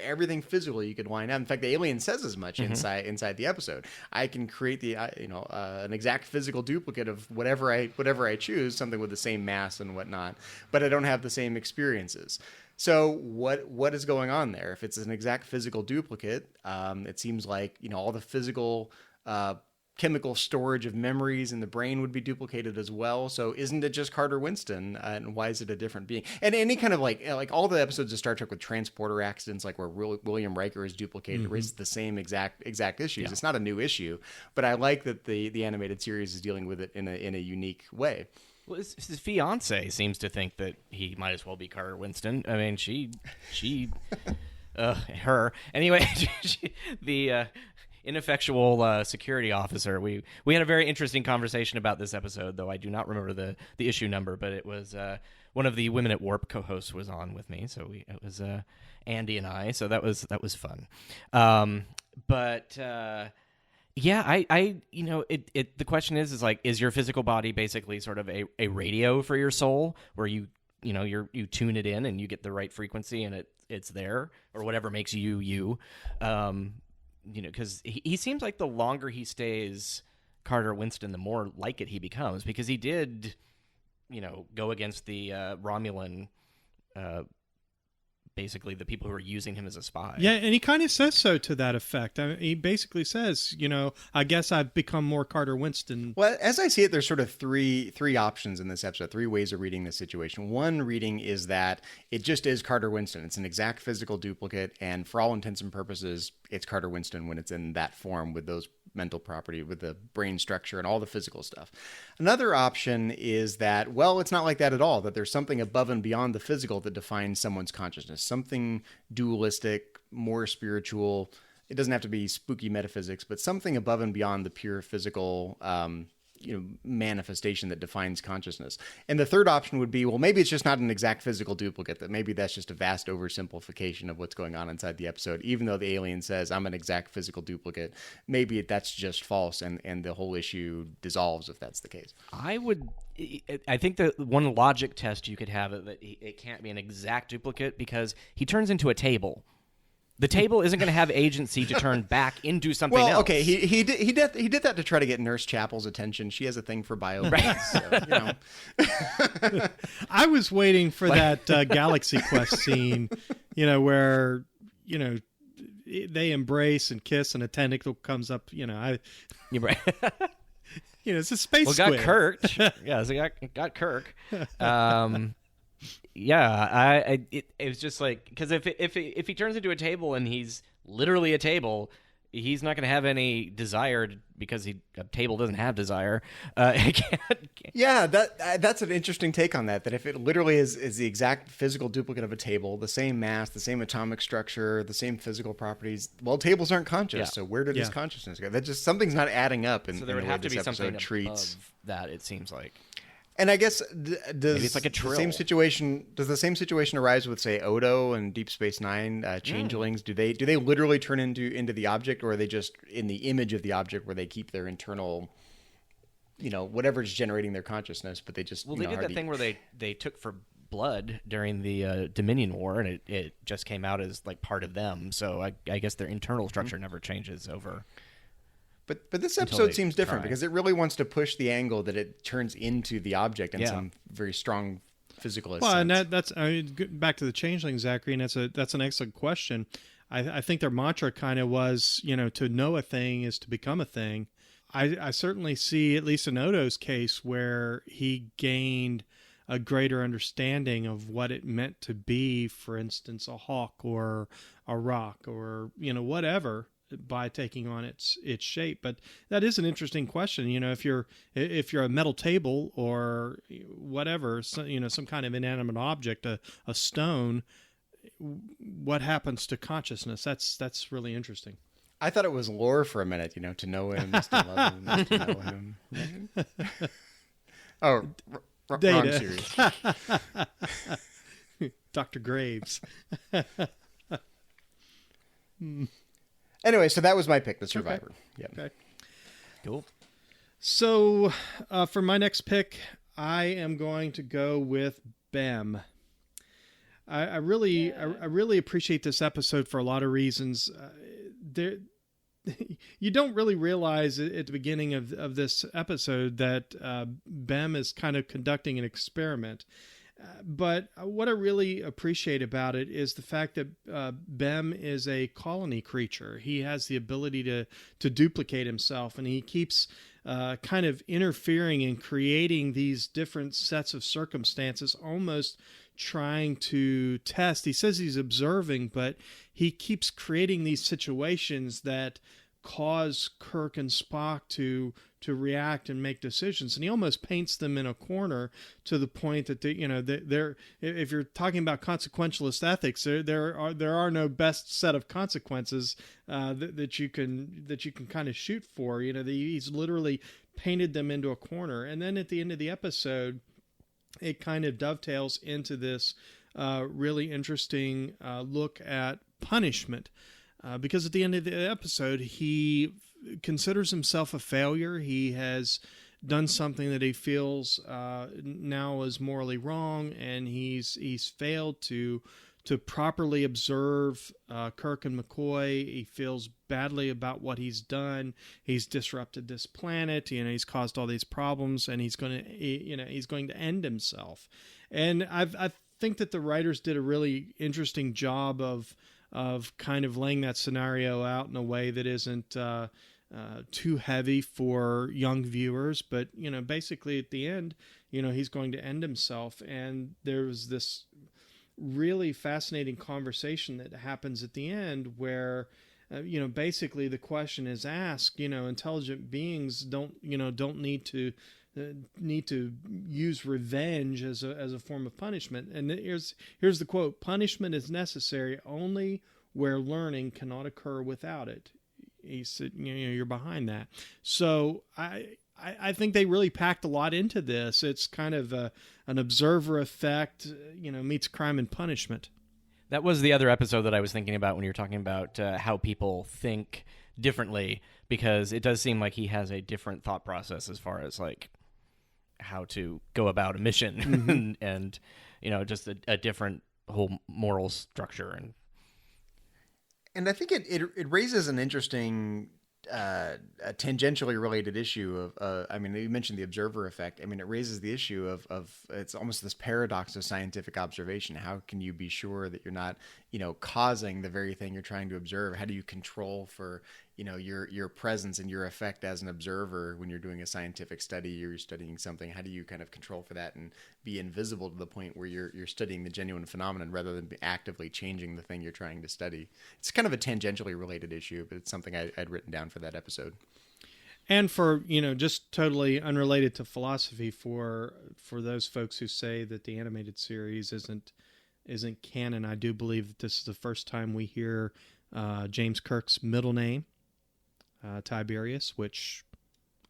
everything physically you could line up. In fact, the alien says as much inside the episode. I can create an exact physical duplicate of whatever I choose, something with the same mass and whatnot, but I don't have the same experiences. So what is going on there? If it's an exact physical duplicate, it seems like all the physical chemical storage of memories in the brain would be duplicated as well. So isn't it just Carter Winston? And why is it a different being? And any kind of like all the episodes of Star Trek with transporter accidents, like where William Riker is duplicated, it raises the same exact issues. Yeah. It's not a new issue, but I like that the animated series is dealing with it in a unique way. Well, his fiance seems to think that he might as well be Carter Winston. I mean, she her anyway. The ineffectual security officer. We had a very interesting conversation about this episode, though I do not remember the issue number, but it was one of the Women at Warp co-hosts was on with me, so it was Andy and I, so that was fun. Yeah, I the question is like, is your physical body basically sort of a radio for your soul, where you tune it in and you get the right frequency and it's there, or whatever makes you. Because he seems like the longer he stays Carter Winston, the more like it he becomes, because he did, go against the Romulan, basically the people who are using him as a spy. Yeah, and he kind of says so to that effect. I mean, he basically says, I guess I've become more Carter Winston. Well, as I see it, there's sort of three options in this episode, three ways of reading this situation. One reading is that it just is Carter Winston. It's an exact physical duplicate, and for all intents and purposes, it's Carter Winston when it's in that form with those mental property, with the brain structure and all the physical stuff. Another option is that, well, it's not like that at all, that there's something above and beyond the physical that defines someone's consciousness, something dualistic, more spiritual. It doesn't have to be spooky metaphysics, but something above and beyond the pure physical manifestation that defines consciousness. And the third option would be, well, maybe it's just not an exact physical duplicate, that maybe that's just a vast oversimplification of what's going on inside the episode. Even though the alien says, I'm an exact physical duplicate, maybe that's just false, and the whole issue dissolves if that's the case. I think that one logic test you could have that it can't be an exact duplicate, because he turns into a table. The table isn't going to have agency to turn back into something else. Well, okay, he did that to try to get Nurse Chapel's attention. She has a thing for biobeats, so, I was waiting for that Galaxy Quest scene, where they embrace and kiss, and a tentacle comes up. You're right. It's a space squid. Got Kirk. Yeah, so got Kirk. Yeah, it was just like, because if he turns into a table and he's literally a table, he's not going to have any desire because a table doesn't have desire. Yeah, that's an interesting take on that. That if it literally is the exact physical duplicate of a table, the same mass, the same atomic structure, the same physical properties, well, tables aren't conscious. Yeah. So where did his Yeah. consciousness go? That just something's not adding up. So there would have to be something above that, it seems like. And I guess Maybe it's like a trill. Does the same situation arise with, say, Odo and Deep Space Nine changelings? Do they literally turn into the object, or are they just in the image of the object where they keep their internal, whatever's generating their consciousness, but they just Well, they did that thing where they took for blood during the Dominion War, and it just came out as like part of them. So I guess their internal structure never changes over. But this Until episode they seems different try. because it really wants to push the angle that it turns into the object in Yeah. some very strong physical Well, sense. and that's back to the changeling, Zachary, and that's an excellent question. I think their mantra kind of was, to know a thing is to become a thing. I certainly see, at least in Odo's case, where he gained a greater understanding of what it meant to be, for instance, a hawk or a rock or whatever, by taking on its shape. But that is an interesting question. If you're a metal table or whatever, some kind of inanimate object, a stone, what happens to consciousness? That's really interesting. I thought it was lore for a minute, to know him, is to love him, is to know him. Oh, wrong Data. series. Dr. Graves. Anyway, so that was my pick, The Survivor. Yeah. Okay. Cool. So for my next pick, I am going to go with Bem. I really appreciate this episode for a lot of reasons. You don't really realize at the beginning of this episode that Bem is kind of conducting an experiment. But what I really appreciate about it is the fact that Bem is a colony creature. He has the ability to duplicate himself, and he keeps kind of interfering and creating these different sets of circumstances, almost trying to test. He says he's observing, but he keeps creating these situations that cause Kirk and Spock to react and make decisions, and he almost paints them in a corner to the point that they're if you're talking about consequentialist ethics, there are no best set of consequences that you can kind of shoot for. He's literally painted them into a corner, and then at the end of the episode, it kind of dovetails into this really interesting look at punishment. Because at the end of the episode, he considers himself a failure. He has done something that he feels now is morally wrong, and he's failed to properly observe Kirk and McCoy. He feels badly about what he's done. He's disrupted this planet. He's caused all these problems, and he's going to end himself. And I think that the writers did a really interesting job of kind of laying that scenario out in a way that isn't too heavy for young viewers. But, basically at the end, he's going to end himself. And there's this really fascinating conversation that happens at the end where, basically the question is asked, intelligent beings don't need to use revenge as a form of punishment. And here's the quote: "Punishment is necessary only where learning cannot occur without it." He said, you're behind that. So I think they really packed a lot into this. It's kind of an observer effect, meets Crime and Punishment. That was the other episode that I was thinking about when you were talking about how people think differently, because it does seem like he has a different thought process as far as like how to go about a mission and just a different whole moral structure. And I think it raises an interesting a tangentially related issue of you mentioned the observer effect. It raises the issue of it's almost this paradox of scientific observation. How can you be sure that you're not causing the very thing you're trying to observe? How do you control for your presence and your effect as an observer when you're doing a scientific study or you're studying something. How do you kind of control for that and be invisible to the point where you're studying the genuine phenomenon rather than actively changing the thing you're trying to study? It's kind of a tangentially related issue, but it's something I'd written down for that episode. And for, just totally unrelated to philosophy, for those folks who say that the animated series isn't canon, I do believe that this is the first time we hear James Kirk's middle name, Tiberius, which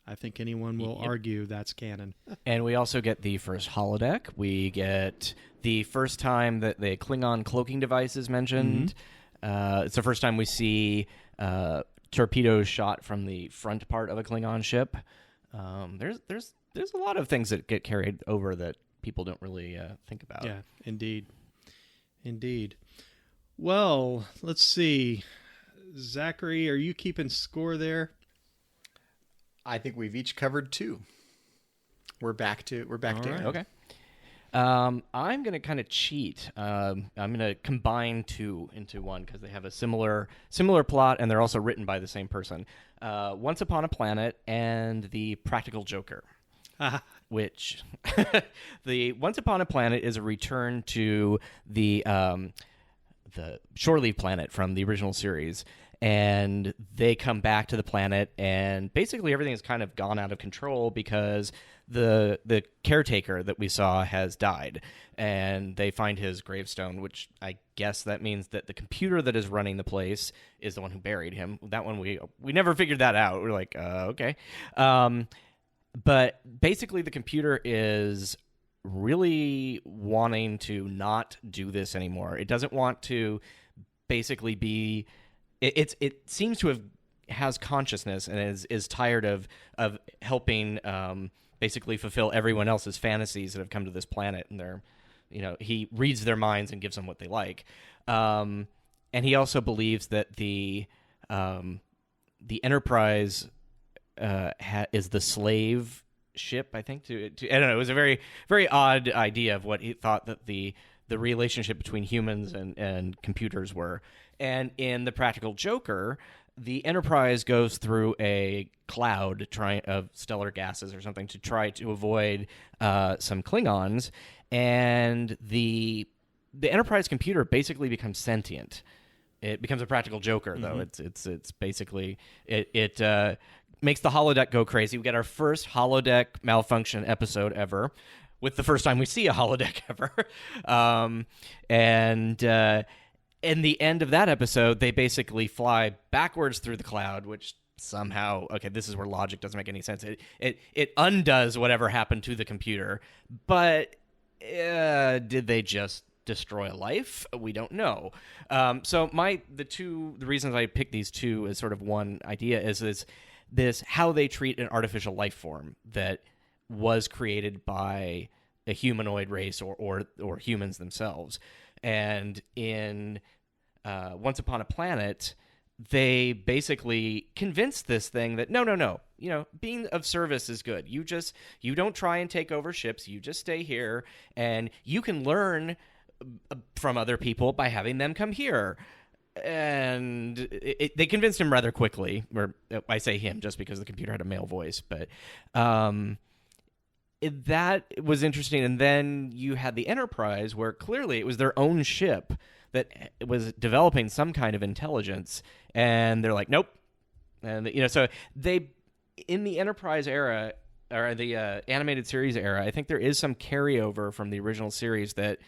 I think anyone will argue that's canon. And we also get the first holodeck. We get the first time that the Klingon cloaking device is mentioned. It's the first time we see torpedoes shot from the front part of a Klingon ship. There's a lot of things that get carried over that people don't really think about. Yeah, indeed. Well, let's see. Zachary, are you keeping score there? I think we've each covered 2. We're back to Right. Okay. I'm going to kind of cheat. I'm going to combine 2 into one because they have a similar plot, and they're also written by the same person. Once Upon a Planet and The Practical Joker. Which the Once Upon a Planet is a return to the Shore Leave planet from the original series, and they come back to the planet, and basically everything has kind of gone out of control because the caretaker that we saw has died, and they find his gravestone, which I guess that means that the computer that is running the place is the one who buried him. That one we never figured that out. We're like, okay. But basically the computer is really wanting to not do this anymore. It doesn't want to basically be it seems to has consciousness and is tired of helping basically fulfill everyone else's fantasies that have come to this planet, and they're he reads their minds and gives them what they like. And he also believes that the Enterprise is the slave ship, I think. To I don't know. It was a very, very odd idea of what he thought that the relationship between humans and computers were. And in The Practical Joker, the Enterprise goes through a cloud of stellar gases or something to try to avoid some Klingons, and the Enterprise computer basically becomes sentient. It becomes a practical joker, though. It's basically it makes the holodeck go crazy. We get our first holodeck malfunction episode ever, with the first time we see a holodeck ever. And in the end of that episode, they basically fly backwards through the cloud, which somehow, okay, this is where logic doesn't make any sense. It undoes whatever happened to the computer, but did they just destroy life? We don't know. So the reasons I picked these 2 as sort of one idea is this how they treat an artificial life form that was created by a humanoid race or humans themselves. And in Once Upon a Planet, they basically convinced this thing that no, being of service is good. You don't try and take over ships. You just stay here, and you can learn from other people by having them come here. And they convinced him rather quickly, or I say him just because the computer had a male voice, but that was interesting. And then you had the Enterprise, where clearly it was their own ship that was developing some kind of intelligence, and they're like, nope. And so they, in the Enterprise era, or the animated series era, I think there is some carryover from the original series that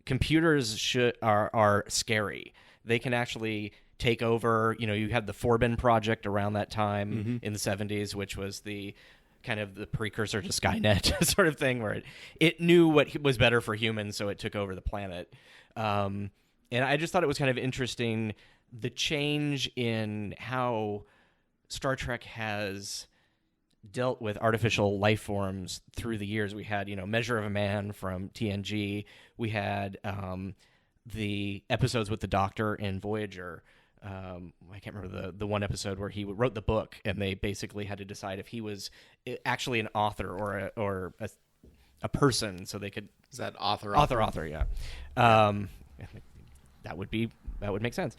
computers are scary. They can actually take over. You had the Forbin Project around that time in the 70s, which was the kind of the precursor to Skynet sort of thing, where it knew what was better for humans, so it took over the planet. And I just thought it was kind of interesting, the change in how Star Trek has dealt with artificial life forms through the years. We had, Measure of a Man from TNG. We had the episodes with the Doctor in Voyager. I can't remember the one episode where he wrote the book, and they basically had to decide if he was actually an author or a person, so they could. Is that author? Yeah. That would make sense.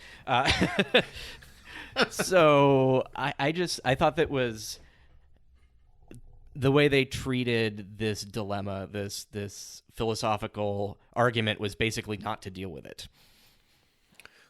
So I thought that was the way they treated this dilemma, this philosophical argument, was basically not to deal with it.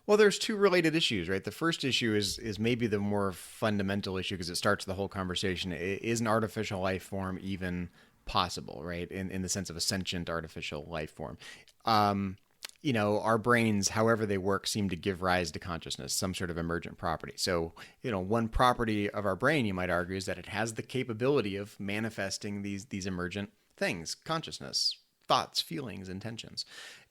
Well, there's two related issues, right? The first issue is maybe the more fundamental issue because it starts the whole conversation. Is an artificial life form even possible, right? In the sense of a sentient artificial life form. Our brains, however they work, seem to give rise to consciousness, some sort of emergent property. So, one property of our brain, you might argue, is that it has the capability of manifesting these emergent things, consciousness, thoughts, feelings, intentions.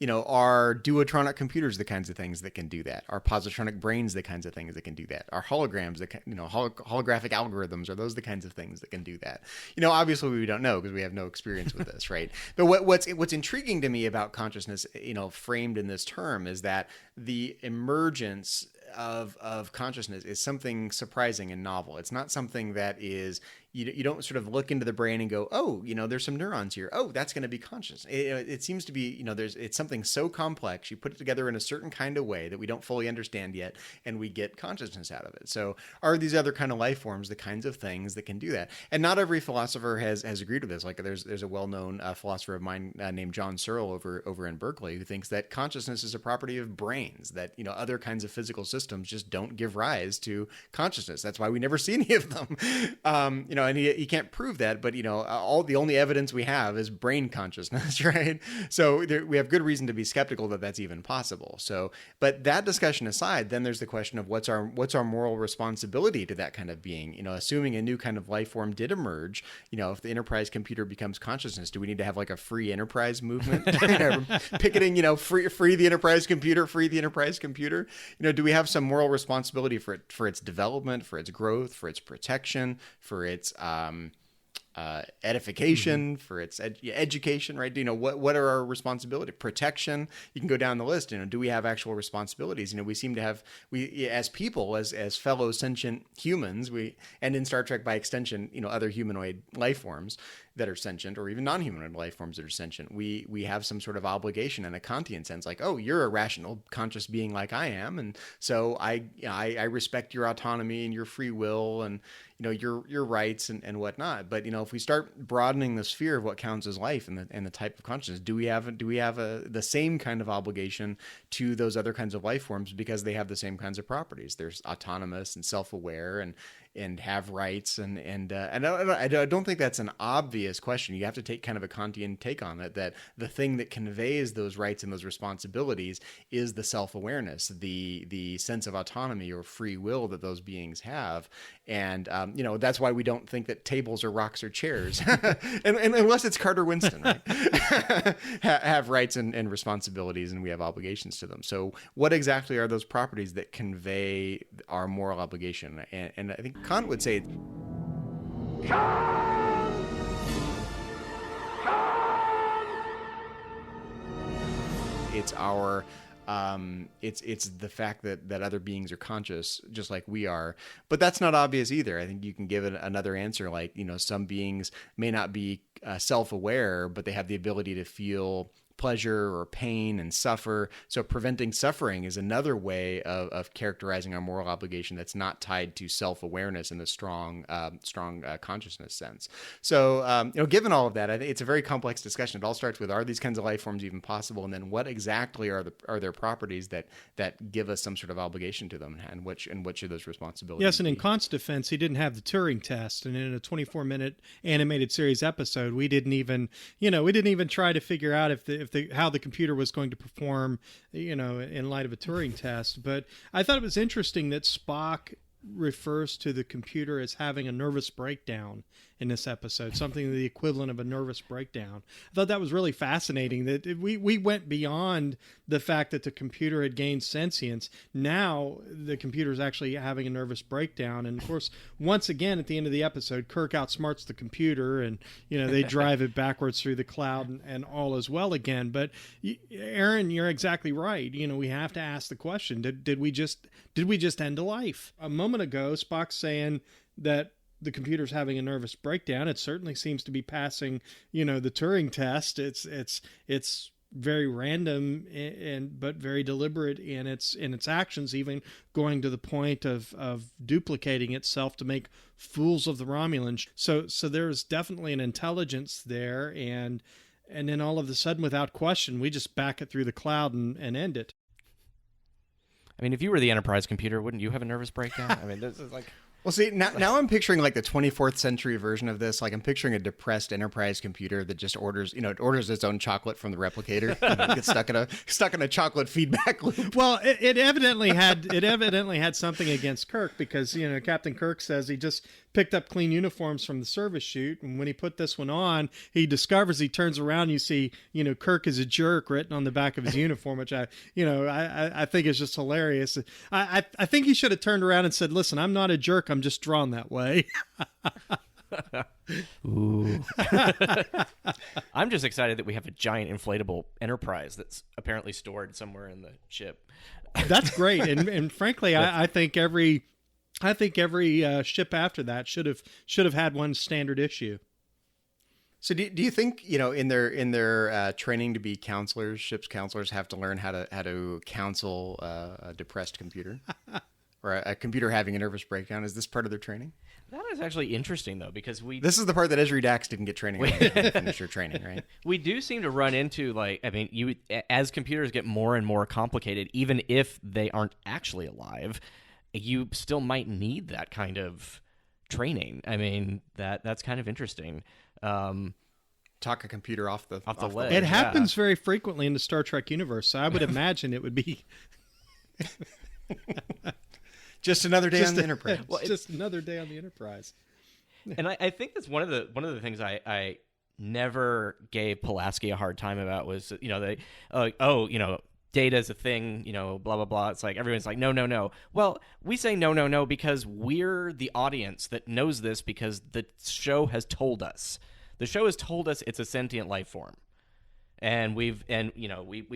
Are duotronic computers the kinds of things that can do that? Are positronic brains the kinds of things that can do that? Are holograms, holographic algorithms, are those the kinds of things that can do that? Obviously we don't know because we have no experience with this, right? But what's intriguing to me about consciousness, framed in this term, is that the emergence of consciousness is something surprising and novel. It's not something that is, you don't sort of look into the brain and go, oh, there's some neurons here. Oh, that's going to be conscious. It seems to be, it's something so complex. You put it together in a certain kind of way that we don't fully understand yet, and we get consciousness out of it. So are these other kind of life forms the kinds of things that can do that? And not every philosopher has agreed with this. Like there's a well-known philosopher of mine named John Searle over in Berkeley who thinks that consciousness is a property of brains, that, other kinds of physical systems just don't give rise to consciousness. That's why we never see any of them. And he can't prove that, but all the only evidence we have is brain consciousness, right? So we have good reason to be skeptical that that's even possible. So, but that discussion aside, then there's the question of what's our moral responsibility to that kind of being. Assuming a new kind of life form did emerge, if the enterprise computer becomes consciousness, do we need to have like a free enterprise movement, picketing, free the enterprise computer, free the enterprise computer? Do we have some moral responsibility for its development, for its growth, for its protection, for its edification, for its education, right? What are our responsibilities? Protection. You can go down the list. Do we have actual responsibilities? We seem to have, as people, as fellow sentient humans, and in Star Trek by extension, other humanoid life forms that are sentient, or even non-humanoid life forms that are sentient, we have some sort of obligation in a Kantian sense, like, oh, you're a rational, conscious being like I am, and so I respect your autonomy and your free will and your rights and whatnot. But if we start broadening the sphere of what counts as life and the type of consciousness, do we have the same kind of obligation to those other kinds of life forms because they have the same kinds of properties? They're autonomous and self-aware and have rights and I don't think that's an obvious question. You have to take kind of a Kantian take on it, that the thing that conveys those rights and those responsibilities is the self-awareness, the sense of autonomy or free will that those beings have. And that's why we don't think that tables or rocks or chairs, and unless it's Carter Winston, right? have rights and responsibilities, and we have obligations to them. So what exactly are those properties that convey our moral obligation? And I think Kant would say it's our it's the fact that other beings are conscious just like we are, but that's not obvious either. I think you can give it another answer, like some beings may not be self-aware, but they have the ability to feel pleasure or pain and suffer. So preventing suffering is another way of characterizing our moral obligation that's not tied to self-awareness in a strong consciousness sense. So, given all of that, I think it's a very complex discussion. It all starts with, are these kinds of life forms even possible? And then what exactly are their properties that give us some sort of obligation to them, and what should those responsibilities Yes, and be? in Kant's defense, he didn't have the Turing test. And in a 24-minute animated series episode, we didn't even try to figure out how the computer was going to perform, in light of a Turing test. But I thought it was interesting that Spock refers to the computer as having a nervous breakdown in this episode, something the equivalent of a nervous breakdown. I thought that was really fascinating, that we went beyond the fact that the computer had gained sentience. Now the computer is actually having a nervous breakdown. And of course, once again, at the end of the episode, Kirk outsmarts the computer, and they drive it backwards through the cloud, and all is well again. But Aaron, you're exactly right. We have to ask the question, did we just end a life? A moment ago, Spock's saying that the computer's having a nervous breakdown. It certainly seems to be passing, the Turing test. It's very random and but very deliberate in its actions, even going to the point of duplicating itself to make fools of the Romulans. So there's definitely an intelligence there, and then all of a sudden, without question, we just back it through the cloud and end it. I mean, if you were the Enterprise computer, wouldn't you have a nervous breakdown? I mean, this is like... Well, see, now I'm picturing like the 24th century version of this. Like I'm picturing a depressed Enterprise computer that just orders, it orders its own chocolate from the replicator. It gets stuck in a chocolate feedback loop. Well, it evidently had something against Kirk, because Captain Kirk says he just picked up clean uniforms from the service chute, and when he put this one on, he turns around, you see Kirk is a jerk written on the back of his uniform, which I think is just hilarious. I think he should have turned around and said, "Listen, I'm not a jerk. I'm just drawn that way." Ooh. I'm just excited that we have a giant inflatable Enterprise that's apparently stored somewhere in the ship. That's great, and frankly, I think every ship after that should have had one standard issue. So do you think in their training to be counselors, ship's counselors have to learn how to counsel a depressed computer or a computer having a nervous breakdown? Is this part of their training? That is actually interesting, though, because this is the part that Esri Dax didn't get training on when he finished her training, right? We do seem to run into as computers get more and more complicated, even if they aren't actually alive, you still might need that kind of training. I mean, that's kind of interesting. Talk a computer off the ledge. It happens very frequently in the Star Trek universe, so I would imagine it would be just another day on the Enterprise. Well, just another day on the Enterprise. And I think that's one of the things I never gave Pulaski a hard time about was Data's a thing, blah blah blah. It's like everyone's like no. Well, we say no because we're the audience that knows this, because the show has told us. The show has told us it's a sentient life form. And we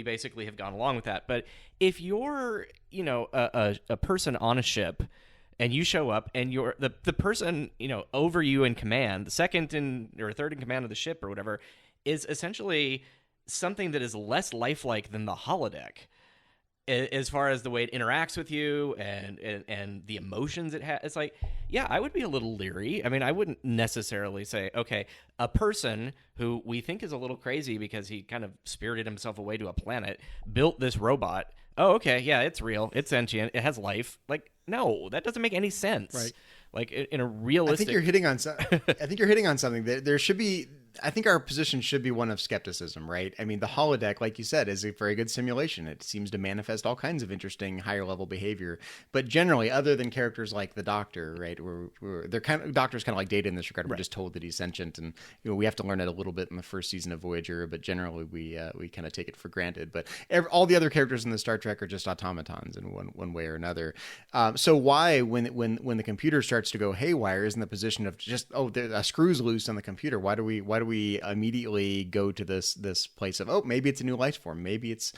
basically have gone along with that. But if you're, a person on a ship and you show up and you're the person, over you in command, the second or third in command of the ship or whatever, is essentially something that is less lifelike than the holodeck as far as the way it interacts with you and the emotions it has. It's like, yeah, I would be a little leery. I mean, I wouldn't necessarily say, okay, a person who we think is a little crazy because he kind of spirited himself away to a planet, built this robot. Oh, okay, yeah, it's real. It's sentient. It has life. Like, no, that doesn't make any sense. Right. Like in a realistic... I think you're hitting on something. There should be... I think our position should be one of skepticism, right? I mean, the holodeck, like you said, is a very good simulation. It seems to manifest all kinds of interesting higher level behavior. But generally, other than characters like the Doctor, right, Doctor's kind of like Data in this regard. We're just told that he's sentient, and we have to learn it a little bit in the first season of Voyager. But generally, we kind of take it for granted. But all the other characters in the Star Trek are just automatons in one way or another. So why, when the computer starts to go haywire, is in the position of just a screw's loose on the computer? Why do we immediately go to this place of, maybe it's a new life form, maybe it's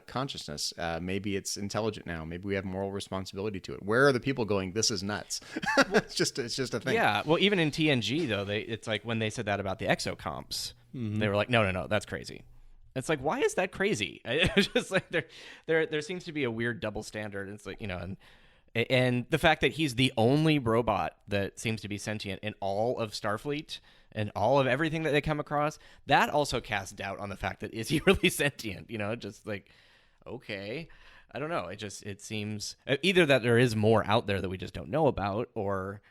consciousness, maybe it's intelligent now, maybe we have moral responsibility to it? Where are the people going, this is nuts? It's just a thing. Yeah, well, even in TNG though, it's like when they said that about the exocomps, they were like, no, that's crazy. It's like, why is that crazy? It's just like there seems to be a weird double standard. It's like, and the fact that he's the only robot that seems to be sentient in all of Starfleet and all of everything that they come across, that also casts doubt on the fact that, is he really sentient? Just like, okay, I don't know. It seems either that there is more out there that we just don't know about, or,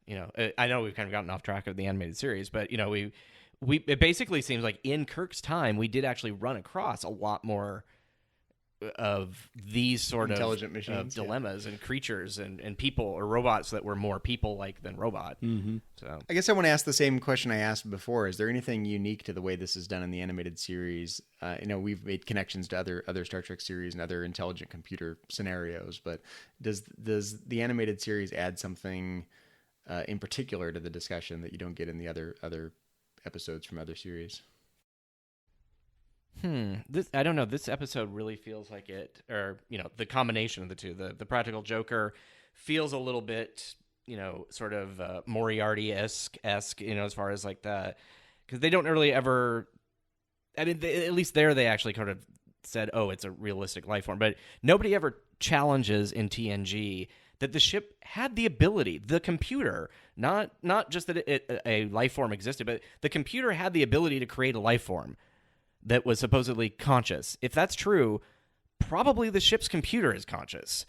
I know we've kind of gotten off track of the animated series, but, it basically seems like in Kirk's time, we did actually run across a lot more of these sort intelligent machines, dilemmas and creatures and people or robots that were more people-like than robot. Mm-hmm. So I guess I want to ask the same question I asked before. Is there anything unique to the way this is done in the animated series? We've made connections to other Star Trek series and other intelligent computer scenarios, but does the animated series add something in particular to the discussion that you don't get in the other episodes from other series? I don't know. This episode really feels like it, or the combination of the two. The Practical Joker feels a little bit, sort of Moriarty-esque, as far as like that, because they don't really ever I mean, at least there they actually kind of said, "Oh, it's a realistic life form." But nobody ever challenges in TNG that the ship had the ability, the computer, not just that a life form existed, but the computer had the ability to create a life form that was supposedly conscious. If that's true, probably the ship's computer is conscious.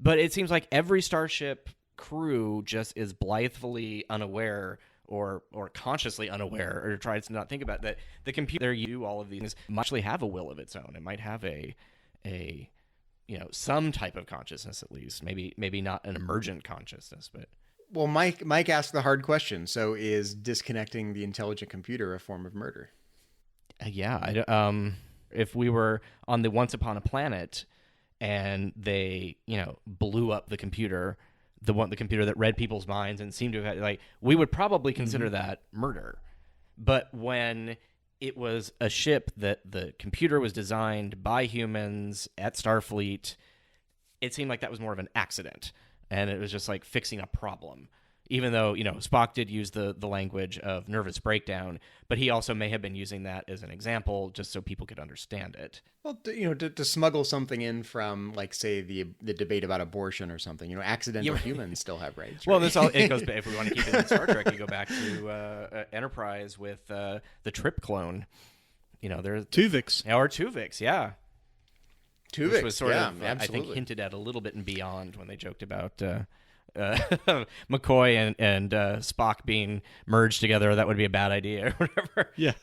But it seems like every Starship crew just is blithely unaware or consciously unaware, or tries to not think about that the computer you do all of these things might actually have a will of its own. It might have a some type of consciousness, at least. Maybe not an emergent consciousness, but Well, Mike asked the hard question. So is disconnecting the intelligent computer a form of murder? If we were on the Once Upon a Planet and they, blew up the computer, the computer that read people's minds and seemed to have had, we would probably consider that murder. But when it was a ship that the computer was designed by humans at Starfleet, it seemed like that was more of an accident, and it was just like fixing a problem. Even though, Spock did use the language of nervous breakdown, but he also may have been using that as an example just so people could understand it. Well, to smuggle something in from, like, say, the debate about abortion or something, accidental humans still have rights. Well, right? it goes. If we want to keep it in Star Trek, you go back to Enterprise with the Trip clone. There's Tuvix. Or Tuvix, yeah. Tuvix, which was sort of, absolutely. I think, hinted at a little bit in Beyond when they joked about McCoy and Spock being merged together. That would be a bad idea or whatever. Yeah.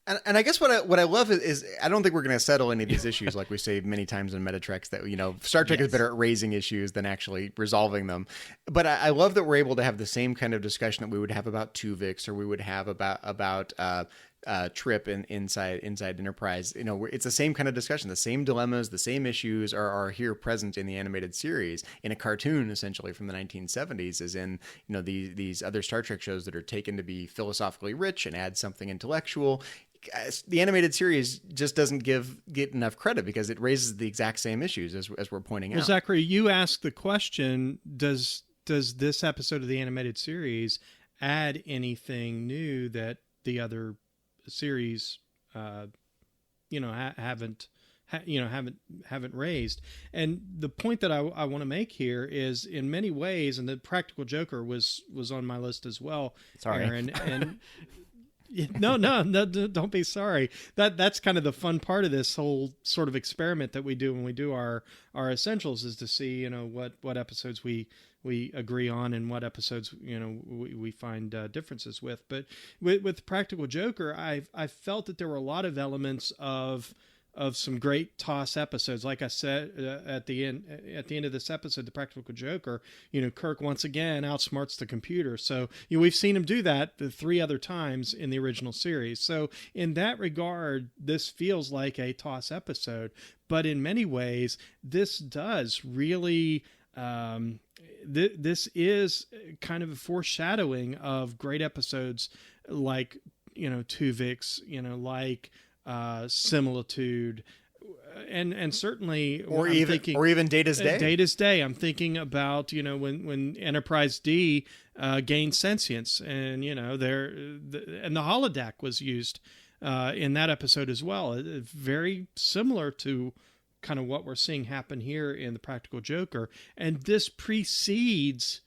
And I guess what I love is I don't think we're going to settle any of these issues, like we say many times in Metatrex, that Star Trek is better at raising issues than actually resolving them. But I love that we're able to have the same kind of discussion that we would have about Tuvix, or we would have about Trip inside Enterprise. It's the same kind of discussion. The same dilemmas, the same issues are here present in the animated series, in a cartoon essentially from the 1970s, as in these other Star Trek shows that are taken to be philosophically rich and add something intellectual. The animated series just doesn't get enough credit because it raises the exact same issues as we're pointing out. Well, Zachary, you asked the question: Does this episode of the animated series add anything new that the other series, haven't raised? And the point that I want to make here is, in many ways, and the Practical Joker was on my list as well. Sorry, Aaron, and no, don't be sorry. That's kind of the fun part of this whole sort of experiment that we do when we do our essentials, is to see what episodes we agree on and what episodes we find differences with. But with Practical Joker, I felt that there were a lot of elements of some great TOS episodes. Like I said, at the end of this episode, the Practical Joker, Kirk once again outsmarts the computer. So we've seen him do that 3 other times in the original series. So in that regard, this feels like a TOS episode. But in many ways, this does really. This is kind of a foreshadowing of great episodes like Tuvix, like Similitude, and certainly, or even Data's Day. Data's Day. I'm thinking about when Enterprise D gained sentience, and and the holodeck was used in that episode as well. Very similar to kind of what we're seeing happen here in the Practical Joker, and this precedes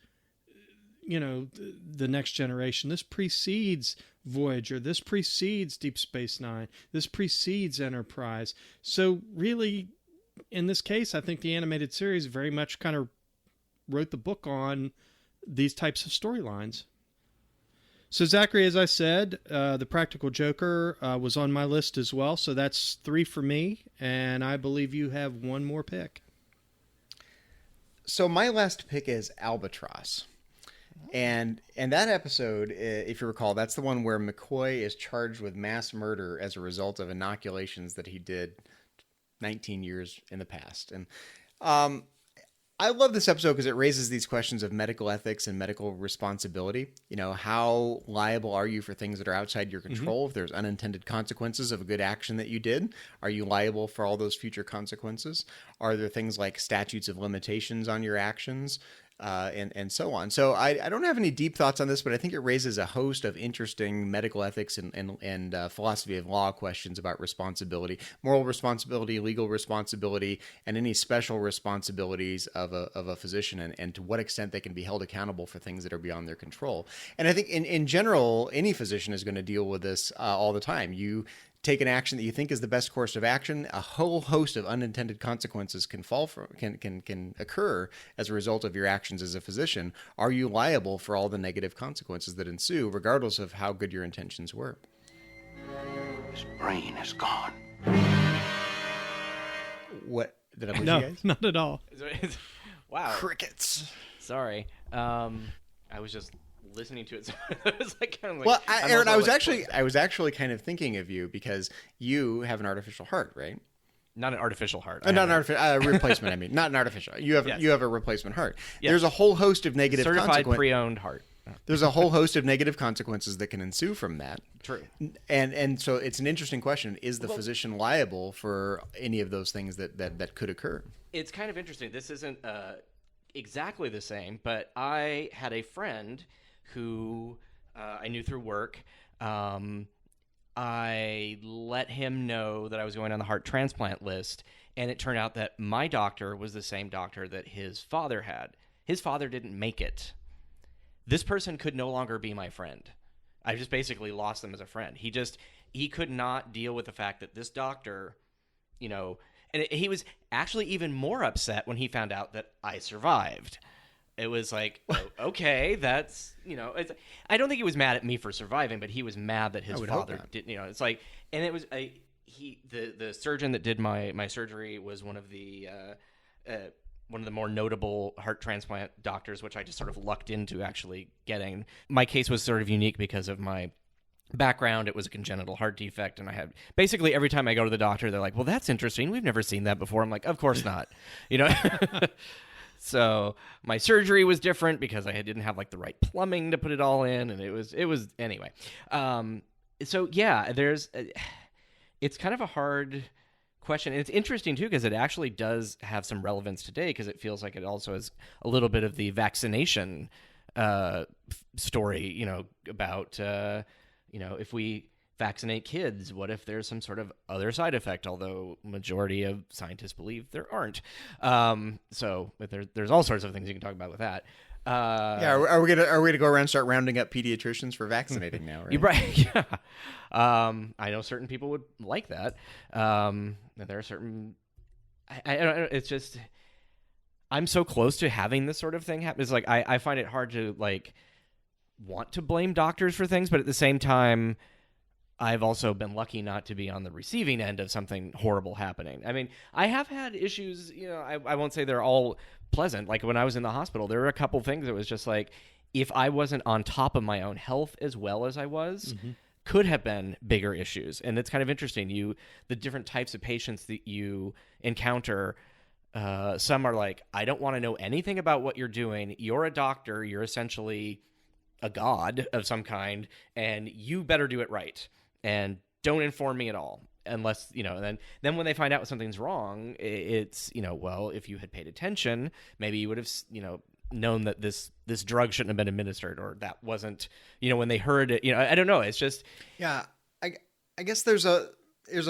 the Next Generation. This precedes Voyager. This precedes Deep Space Nine. This precedes Enterprise. So really, in this case, I think the animated series very much kind of wrote the book on these types of storylines. So Zachary, as I said, the Practical Joker was on my list as well. So that's 3 for me, and I believe you have one more pick. So my last pick is Albatross. And that episode, if you recall, that's the one where McCoy is charged with mass murder as a result of inoculations that he did 19 years in the past. And I love this episode because it raises these questions of medical ethics and medical responsibility. How liable are you for things that are outside your control? If there's unintended consequences of a good action that you did, are you liable for all those future consequences? Are there things like statutes of limitations on your actions? and so on. So I don't have any deep thoughts on this, but I think it raises a host of interesting medical ethics and philosophy of law questions about responsibility, moral responsibility, legal responsibility, and any special responsibilities of a physician, and to what extent they can be held accountable for things that are beyond their control. And I think in general, any physician is going to deal with this all the time. You take an action that you think is the best course of action, a whole host of unintended consequences can occur as a result of your actions as a physician. Are you liable for all the negative consequences that ensue, regardless of how good your intentions were? His brain is gone. What did I lose you No, guys? not at all. Wow. Crickets. Sorry. I was just listening to it. So it was like kind of like. Well, I'm Aaron, also I was actually kind of thinking of you because you have an artificial heart, right? not an artificial heart. Not an artificial replacement. I mean, not an artificial. You have Yes. you have a replacement heart. Yes. There's a whole host of negative certified consequences. pre-owned heart. There's a whole host of negative consequences that can ensue from that. True. And so it's an interesting question. Is the physician liable for any of those things that could occur? It's kind of interesting. This isn't exactly the same, but I had a friend who I knew through work. I let him know that I was going on the heart transplant list, and it turned out that my doctor was the same doctor that his father had. His father didn't make it. This person could no longer be my friend. I just basically lost them as a friend. He could not deal with the fact that this doctor, and he was actually even more upset when he found out that I survived. It was like, okay, that's, I don't think he was mad at me for surviving, but he was mad that his father didn't, it's like, and it was, the surgeon that did my surgery was one of the more notable heart transplant doctors, which I just sort of lucked into actually getting. My case was sort of unique because of my background. It was a congenital heart defect, and I had basically every time I go to the doctor, they're like, well, that's interesting. We've never seen that before. I'm like, of course not. So my surgery was different because I didn't have like the right plumbing to put it all in, and it was anyway. So yeah, it's kind of a hard question, and it's interesting too because it actually does have some relevance today because it feels like it also has a little bit of the vaccination story, about if we vaccinate kids, what if there's some sort of other side effect? Although majority of scientists believe there aren't. So there's all sorts of things you can talk about with that. Are we gonna go around and start rounding up pediatricians for vaccinating now? Right? Right. Yeah. I know certain people would like that. There are certain. I don't know. It's just I'm so close to having this sort of thing happen. It's like I find it hard to want to blame doctors for things, but at the same time, I've also been lucky not to be on the receiving end of something horrible happening. I mean, I have had issues, I won't say they're all pleasant. Like when I was in the hospital, there were a couple things that was just like, if I wasn't on top of my own health as well as I was, could have been bigger issues. And it's kind of interesting. The different types of patients that you encounter, some are like, I don't want to know anything about what you're doing. You're a doctor. You're essentially a god of some kind, and you better do it right. And don't inform me at all unless, then when they find out something's wrong, it's, well, if you had paid attention, maybe you would have, known that this drug shouldn't have been administered, or that wasn't, when they heard it, I don't know. It's just. Yeah. I guess there's a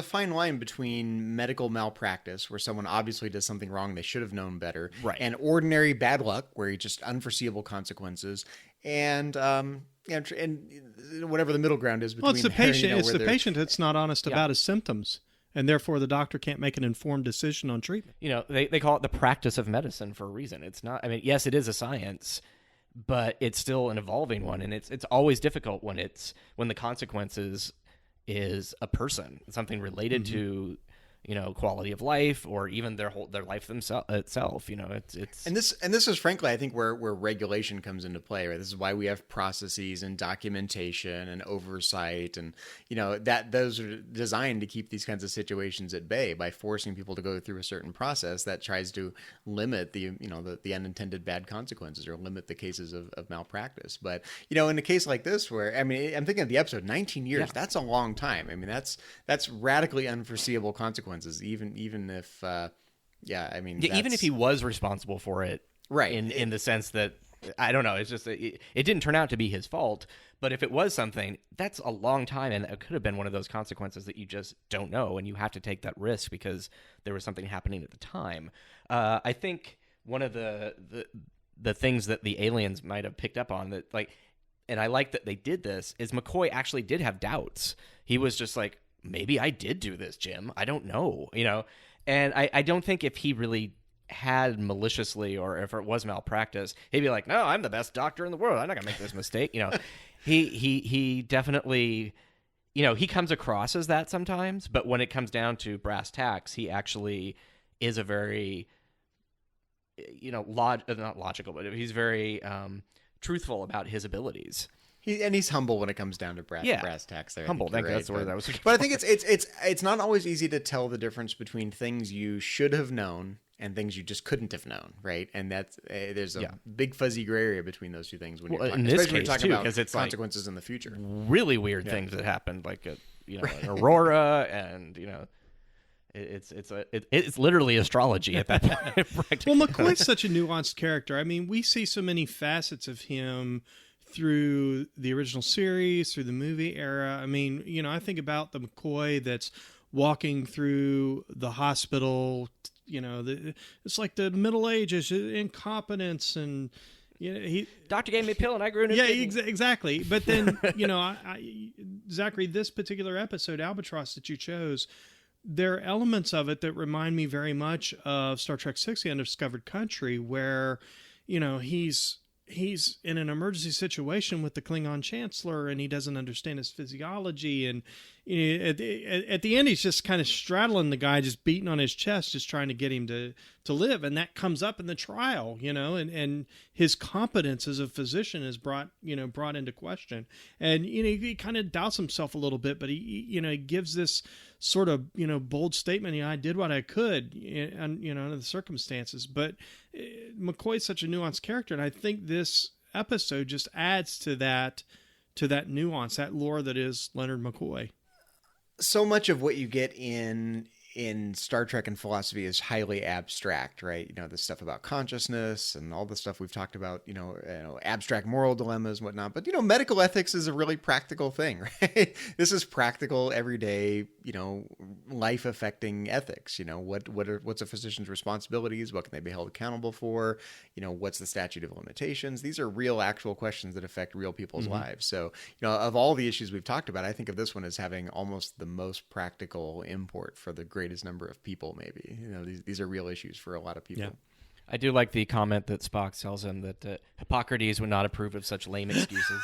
fine line between medical malpractice, where someone obviously does something wrong, they should have known better, right, and ordinary bad luck, where you just unforeseeable consequences, and whatever the middle ground is between. Well, it's the patient. It's the they're- patient that's not honest about his symptoms, and therefore the doctor can't make an informed decision on treatment. They call it the practice of medicine for a reason. It's not. I mean, yes, it is a science, but it's still an evolving one, and it's always difficult when the consequences is a person, something related to quality of life, or even their life itself. It's and this is frankly, I think, where regulation comes into play. Right, this is why we have processes and documentation and oversight, and that those are designed to keep these kinds of situations at bay by forcing people to go through a certain process that tries to limit the unintended bad consequences, or limit the cases of malpractice. But in a case like this, where I'm thinking of the episode, 19 years, that's a long time. I mean, that's radically unforeseeable consequences. Even if, even if he was responsible for it, Right. In the sense that, I don't know, it's just it didn't turn out to be his fault. But if it was something, that's a long time, and it could have been one of those consequences that you just don't know, and you have to take that risk because there was something happening at the time. I think one of the things that the aliens might have picked up on that, like, and I like that they did this, is McCoy actually did have doubts. He was just like, maybe I did do this, Jim. I don't know, And I don't think if he really had maliciously or if it was malpractice, he'd be like, no, I'm the best doctor in the world. I'm not gonna make this mistake. He definitely, he comes across as that sometimes, but when it comes down to brass tacks, he actually is a very, not logical, but he's very truthful about his abilities. He's humble when it comes down to brass tacks. There, humble. Thank you. That's the word I was looking for. But I think it's not always easy to tell the difference between things you should have known and things you just couldn't have known, right? And that's there's a big fuzzy gray area between those two things when you're talking, especially when you're talking about it's consequences in the future. Really weird things that happened, like Aurora, and it's literally astrology at that point. Well, McCoy's such a nuanced character. I mean, we see so many facets of him through the original series, through the movie era. I mean, I think about the McCoy that's walking through the hospital. It's like the Middle Ages, incompetence, and doctor gave me a pill and I grew a new kidney. Exactly. But then Zachary, this particular episode, Albatross, that you chose, there are elements of it that remind me very much of Star Trek VI: The Undiscovered Country, where he's in an emergency situation with the Klingon Chancellor, and he doesn't understand his physiology, and at the end he's just kind of straddling the guy, just beating on his chest, just trying to get him to live, and that comes up in the trial, and his competence as a physician is brought into question, and he kind of doubts himself a little bit, but he gives this sort of bold statement. I did what I could, and under the circumstances. But McCoy's such a nuanced character, and I think this episode just adds to that nuance, that lore that is Leonard McCoy. So much of what you get in Star Trek and philosophy is highly abstract, right? The stuff about consciousness and all the stuff we've talked about, abstract moral dilemmas and whatnot. But, medical ethics is a really practical thing, right? This is practical, everyday, life affecting ethics. What's a physician's responsibilities? What can they be held accountable for? What's the statute of limitations? These are real, actual questions that affect real people's lives. So, of all the issues we've talked about, I think of this one as having almost the most practical import for the greatest number of people, maybe. These are real issues for a lot of people. Yeah. I do like the comment that Spock tells him that Hippocrates would not approve of such lame excuses.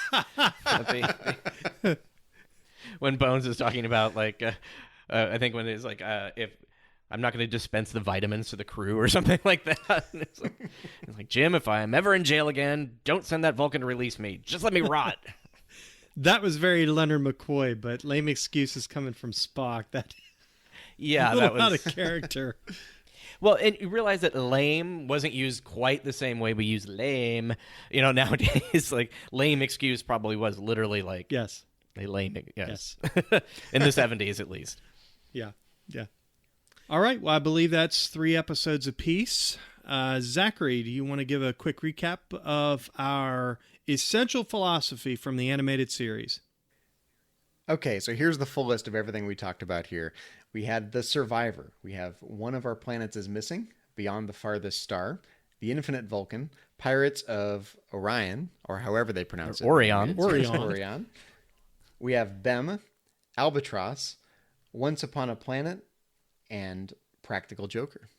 When Bones is talking about, like, I think when it's like, if I'm not going to dispense the vitamins to the crew or something like that. And it's like, Jim, if I'm ever in jail again, don't send that Vulcan to release me. Just let me rot. That was very Leonard McCoy, but lame excuses coming from Spock. Yeah, that was out of character. Well, and you realize that lame wasn't used quite the same way we use lame. Nowadays, like, lame excuse probably was literally like, yes, a lame, yes. In the 70s at least. Yeah. All right. Well, I believe that's 3 episodes apiece. Zachary, do you want to give a quick recap of our essential philosophy from the animated series? Okay, so here's the full list of everything we talked about here. We had the Survivor. We have one of our planets is missing, Beyond the Farthest Star, the Infinite Vulcan, Pirates of Orion, or however they pronounce it. Orion. We have Bem, Albatross, Once Upon a Planet, and Practical Joker.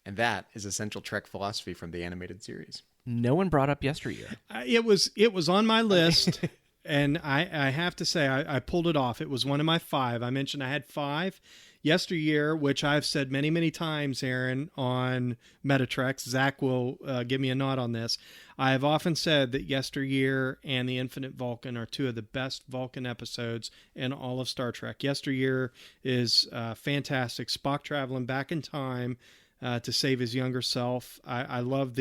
And that is essential Trek philosophy from the animated series. No one brought up Yesteryear. It was on my list. And I have to say, I pulled it off. It was one of my 5. I mentioned I had 5. Yesteryear, which I've said many, many times, Aaron, on Metatrex. Zach will give me a nod on this. I have often said that Yesteryear and the Infinite Vulcan are 2 of the best Vulcan episodes in all of Star Trek. Yesteryear is fantastic. Spock traveling back in time to save his younger self. I love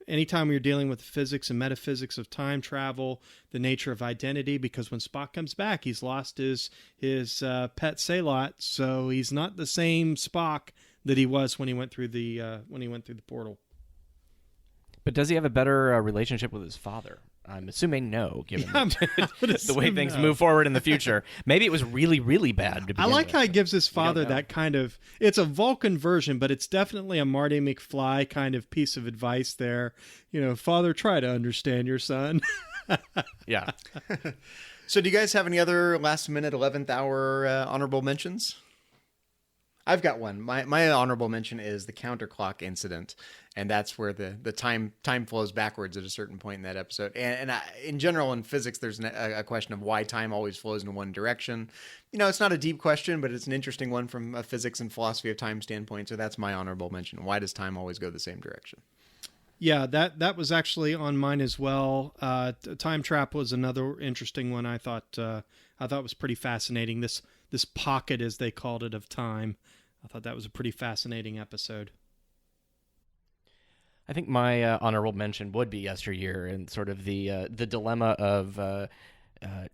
anytime you're dealing with the physics and metaphysics of time travel, the nature of identity, because when Spock comes back, he's lost his pet Sailot, so he's not the same Spock that he was when he went through the portal. But does he have a better relationship with his father? I'm assuming no, given the way things move forward in the future. Maybe it was really, really bad to begin I like with, how he gives his we don't father know. that kind of, it's a Vulcan version, but it's definitely a Marty McFly kind of piece of advice there. Father, try to understand your son. Yeah. So do you guys have any other last-minute 11th hour honorable mentions? I've got one. My honorable mention is the counterclock incident, and that's where the time flows backwards at a certain point in that episode. And in general, in physics, there's a question of why time always flows in one direction. It's not a deep question, but it's an interesting one from a physics and philosophy of time standpoint. So that's my honorable mention. Why does time always go the same direction? Yeah, that was actually on mine as well. Time Trap was another interesting one. I thought was pretty fascinating. This pocket, as they called it, of time. I thought that was a pretty fascinating episode. I think my honorable mention would be Yesteryear and sort of the dilemma of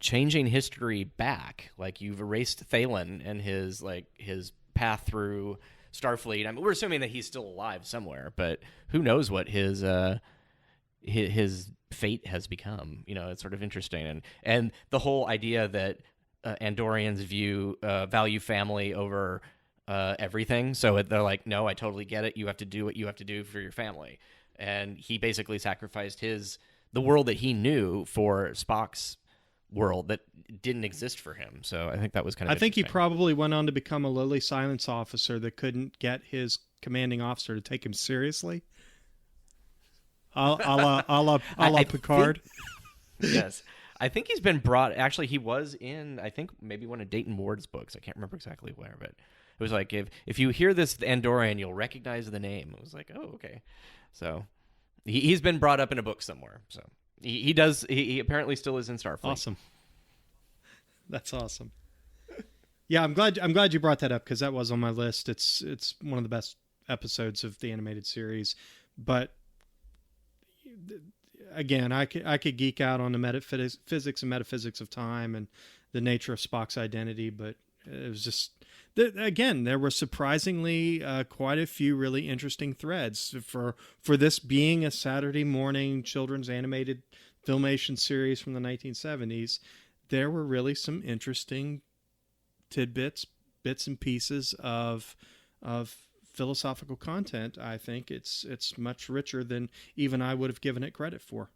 changing history back. Like, you've erased Thalen and his path through Starfleet. I mean, we're assuming that he's still alive somewhere, but who knows what his fate has become. It's sort of interesting, and the whole idea that Andorians value family over everything. So they're like, no, I totally get it. You have to do what you have to do for your family. And he basically sacrificed the world that he knew for Spock's world that didn't exist for him. So I think that was kind of I think he interesting. probably went on to become a lowly silence officer that couldn't get his commanding officer to take him seriously. A la Picard. Yes. I think he's been brought. Actually, he was in, I think, maybe one of Dayton Ward's books. I can't remember exactly where, but it was like, if you hear this Andorian, you'll recognize the name. It was like, oh, okay. So he's been brought up in a book somewhere. So he does. He apparently still is in Starfleet. Awesome. That's awesome. Yeah, I'm glad you brought that up, because that was on my list. It's one of the best episodes of the animated series. But again, I could geek out on the physics and metaphysics of time and the nature of Spock's identity, but it was just, again, there were surprisingly quite a few really interesting threads for this being a Saturday morning children's animated filmation series from the 1970s. There were really some interesting tidbits, bits and pieces of philosophical content. I think it's much richer than even I would have given it credit for.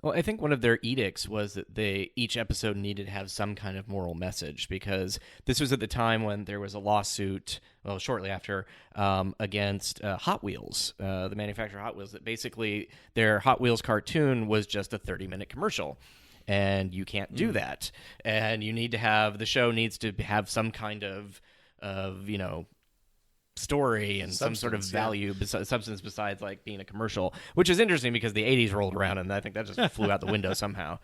Well, I think one of their edicts was that each episode needed to have some kind of moral message, because this was at the time when there was a lawsuit, well, shortly after, against Hot Wheels, the manufacturer of Hot Wheels, that basically their Hot Wheels cartoon was just a 30-minute commercial. And you can't do that. And you need to have, the show needs to have some kind of story and some sort of value, substance besides like being a commercial, which is interesting because the 80s rolled around and I think that just flew out the window somehow.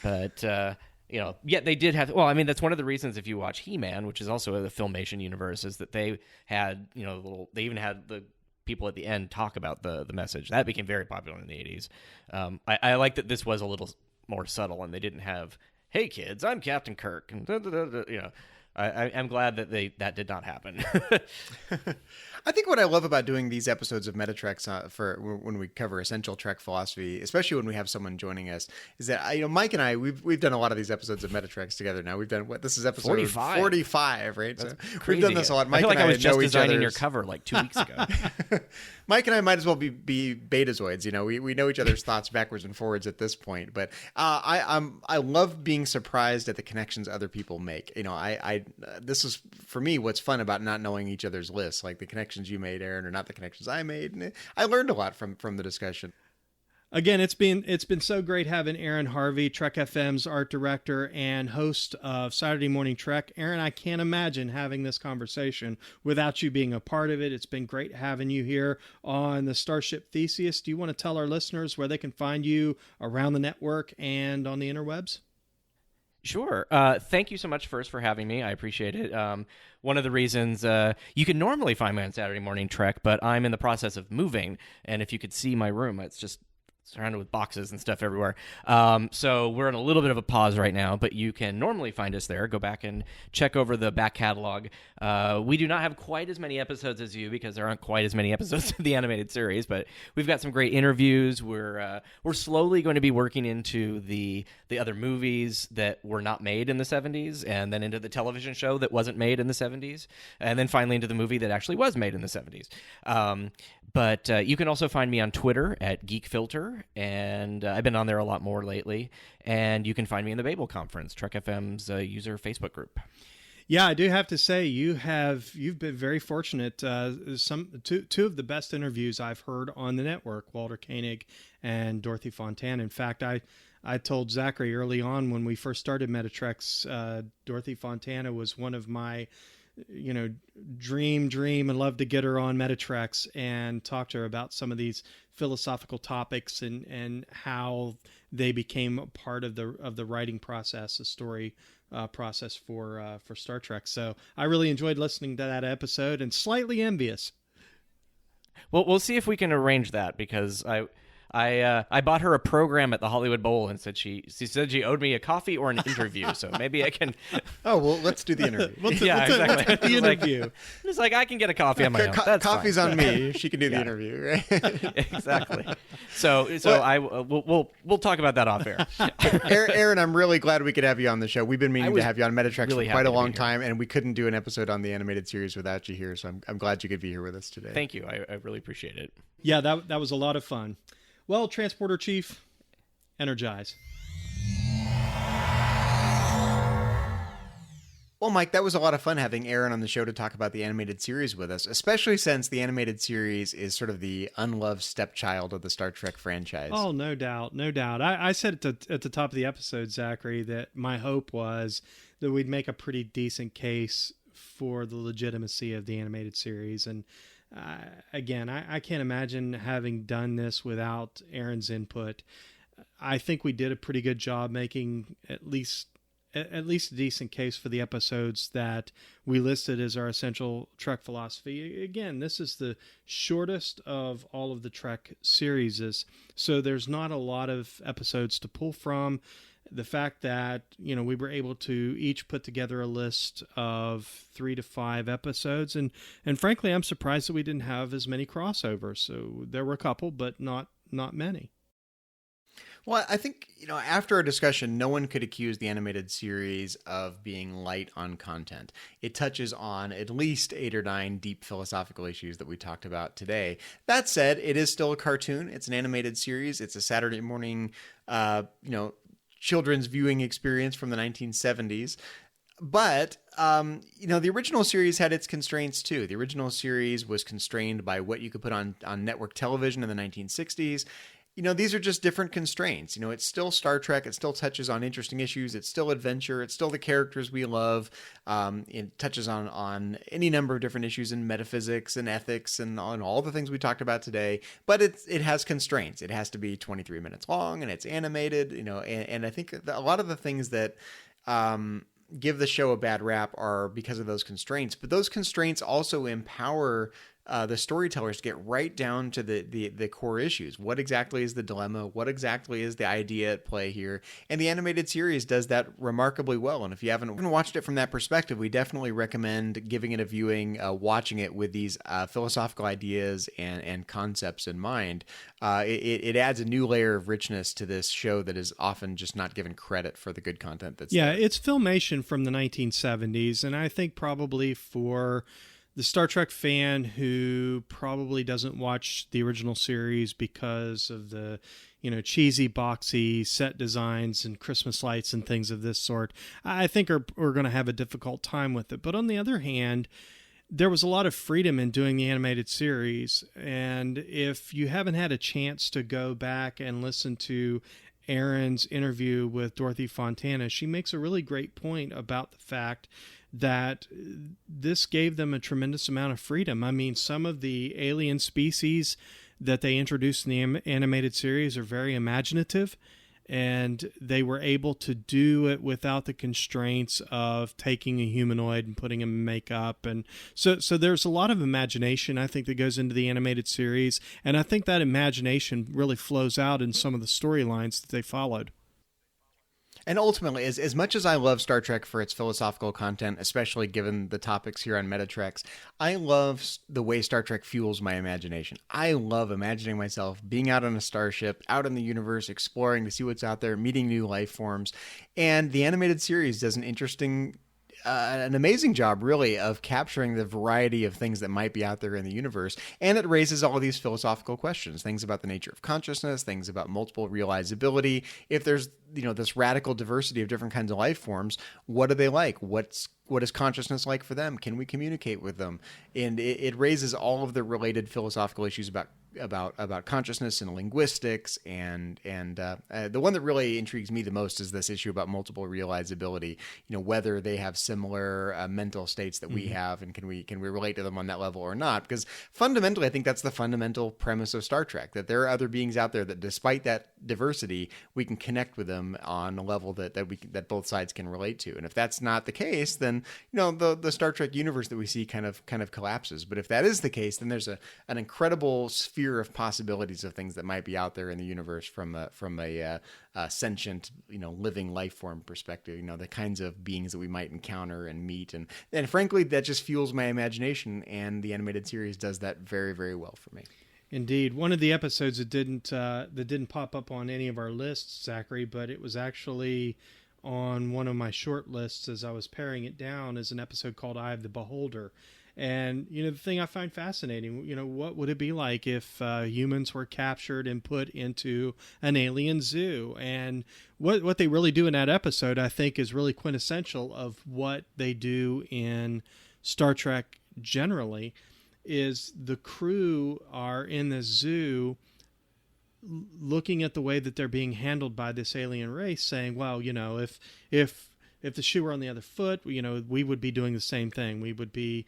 But, yet they did have, well, I mean, that's one of the reasons if you watch He-Man, which is also in the Filmation universe, is that they had, they even had the people at the end talk about the message. That became very popular in the 80s. I like that this was a little more subtle and they didn't have, hey kids, I'm Captain Kirk, and I'm glad that that did not happen. I think what I love about doing these episodes of Metatreks for when we cover essential Trek philosophy, especially when we have someone joining us, is that Mike and I we've done a lot of these episodes of Metatreks together. Now we've done this is episode 45, right? That's so crazy. we've done this a lot. Mike I feel like and I was just know each designing your other's- cover like 2 weeks ago. Mike and I might as well be betazoids. We know each other's thoughts backwards and forwards at this point. But I love being surprised at the connections other people make. This is for me what's fun about not knowing each other's lists, like the connections you made, Aaron, or not the connections I made. And I learned a lot from the discussion. Again, it's been so great having Aaron Harvey, Trek FM's art director and host of Saturday Morning Trek. Aaron, I can't imagine having this conversation without you being a part of it. It's been great having you here on the Starship Theseus. Do you want to tell our listeners where they can find you around the network and on the interwebs? Sure. Thank you so much first for having me. I appreciate it. One of the reasons you can normally find me on Saturday Morning Trek, but I'm in the process of moving. And if you could see my room, it's just surrounded with boxes and stuff everywhere. So we're in a little bit of a pause right now, but you can normally find us there. Go back and check over the back catalog. We do not have quite as many episodes as you because there aren't quite as many episodes of the animated series, but we've got some great interviews. We're slowly going to be working into the other movies that were not made in the 70s, and then into the television show that wasn't made in the 70s, and then finally into the movie that actually was made in the 70s. But you can also find me on Twitter at GeekFilter, and I've been on there a lot more lately. And you can find me in the Babel Conference, Trek FM's user Facebook group. Yeah, I do have to say you've been very fortunate. Two of the best interviews I've heard on the network, Walter Koenig and Dorothy Fontana. In fact, I told Zachary early on when we first started Metatrex, Dorothy Fontana was one of my dream and love to get her on Metatrex and talk to her about some of these philosophical topics and how they became a part of the writing process, the story process for Star Trek. So I really enjoyed listening to that episode and slightly envious. Well, we'll see if we can arrange that, because I bought her a program at the Hollywood Bowl and said she said she owed me a coffee or an interview, so maybe I can. Oh, well, let's do the interview. Exactly. The interview. It's like I can get a coffee on my own. That's coffee's fine. on me. She can do the interview, right? Exactly. So we'll talk about that off air. Aaron, I'm really glad we could have you on the show. We've been meaning to have you on Metatrex really for quite a happy to long be here. time, and we couldn't do an episode on the animated series without you here. So I'm glad you could be here with us today. Thank you. I really appreciate it. Yeah, that was a lot of fun. Well, Transporter Chief, energize. Well, Mike, that was a lot of fun having Aaron on the show to talk about the animated series with us, especially since the animated series is sort of the unloved stepchild of the Star Trek franchise. Oh, no doubt. I said at the top of the episode, Zachary, that my hope was that we'd make a pretty decent case for the legitimacy of the animated series. And again, I can't imagine having done this without Aaron's input. I think we did a pretty good job making at least a decent case for the episodes that we listed as our essential Trek philosophy. Again, this is the shortest of all of the Trek series, so there's not a lot of episodes to pull from. The fact that, we were able to each put together a list of 3 to 5 episodes. And frankly, I'm surprised that we didn't have as many crossovers. So there were a couple, but not many. Well, I think, after our discussion, no one could accuse the animated series of being light on content. It touches on at least 8 or 9 deep philosophical issues that we talked about today. That said, it is still a cartoon. It's an animated series. It's a Saturday morning, children's viewing experience from the 1970s. But, the original series had its constraints too. The original series was constrained by what you could put on network television in the 1960s. These are just different constraints. It's still Star Trek. It still touches on interesting issues. It's still adventure. It's still the characters we love. It touches on any number of different issues in metaphysics and ethics and on all the things we talked about today. But it has constraints. It has to be 23 minutes long, and it's animated. And I think a lot of the things that give the show a bad rap are because of those constraints. But those constraints also empower the storytellers to get right down to the core issues. What exactly is the dilemma? What exactly is the idea at play here? And the animated series does that remarkably well. And if you haven't watched it from that perspective, we definitely recommend giving it a viewing, watching it with these philosophical ideas and concepts in mind. It adds a new layer of richness to this show that is often just not given credit for the good content that's there. It's Filmation from the 1970s, and I think probably for the Star Trek fan who probably doesn't watch the original series because of the, cheesy, boxy set designs and Christmas lights and things of this sort, I think are going to have a difficult time with it. But on the other hand, there was a lot of freedom in doing the animated series. And if you haven't had a chance to go back and listen to Aaron's interview with Dorothy Fontana, she makes a really great point about the fact that this gave them a tremendous amount of freedom. I mean, some of the alien species that they introduced in the animated series are very imaginative, and they were able to do it without the constraints of taking a humanoid and putting him in makeup. And so there's a lot of imagination, I think, that goes into the animated series, and I think that imagination really flows out in some of the storylines that they followed. And ultimately, as much as I love Star Trek for its philosophical content, especially given the topics here on Metatrex, I love the way Star Trek fuels my imagination. I love imagining myself being out on a starship, out in the universe, exploring to see what's out there, meeting new life forms. And the animated series does an amazing job, really, of capturing the variety of things that might be out there in the universe. And it raises all of these philosophical questions, things about the nature of consciousness, things about multiple realizability. If there's, this radical diversity of different kinds of life forms, what are they like? What is consciousness like for them? Can we communicate with them? And it raises all of the related philosophical issues about consciousness and linguistics, and the one that really intrigues me the most is this issue about multiple realizability. Whether they have similar mental states that we have, and can we relate to them on that level or not? Because fundamentally, I think that's the fundamental premise of Star Trek, that there are other beings out there that, despite that diversity, we can connect with them on a level that both sides can relate to. And if that's not the case, then the Star Trek universe that we see kind of collapses. But if that is the case, then there's an incredible sphere of possibilities of things that might be out there in the universe from a sentient, living life form perspective. The kinds of beings that we might encounter and meet, and frankly, that just fuels my imagination. And the animated series does that very, very well for me. Indeed. One of the episodes that didn't pop up on any of our lists, Zachary, but it was actually on one of my short lists as I was paring it down, is an episode called Eye of the Beholder. And, the thing I find fascinating, what would it be like if humans were captured and put into an alien zoo? And what they really do in that episode, I think, is really quintessential of what they do in Star Trek generally, is the crew are in the zoo looking at the way that they're being handled by this alien race, saying, well, if the shoe were on the other foot, we would be doing the same thing. We would be,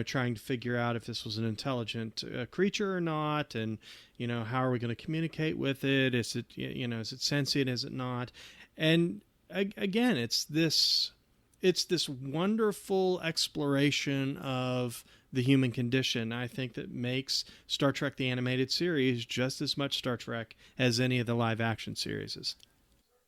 trying to figure out if this was an intelligent creature or not, and, how are we going to communicate with it? Is it, is it sentient? Is it not? And again, it's this wonderful exploration of the human condition, I think, that makes Star Trek the Animated Series just as much Star Trek as any of the live action series.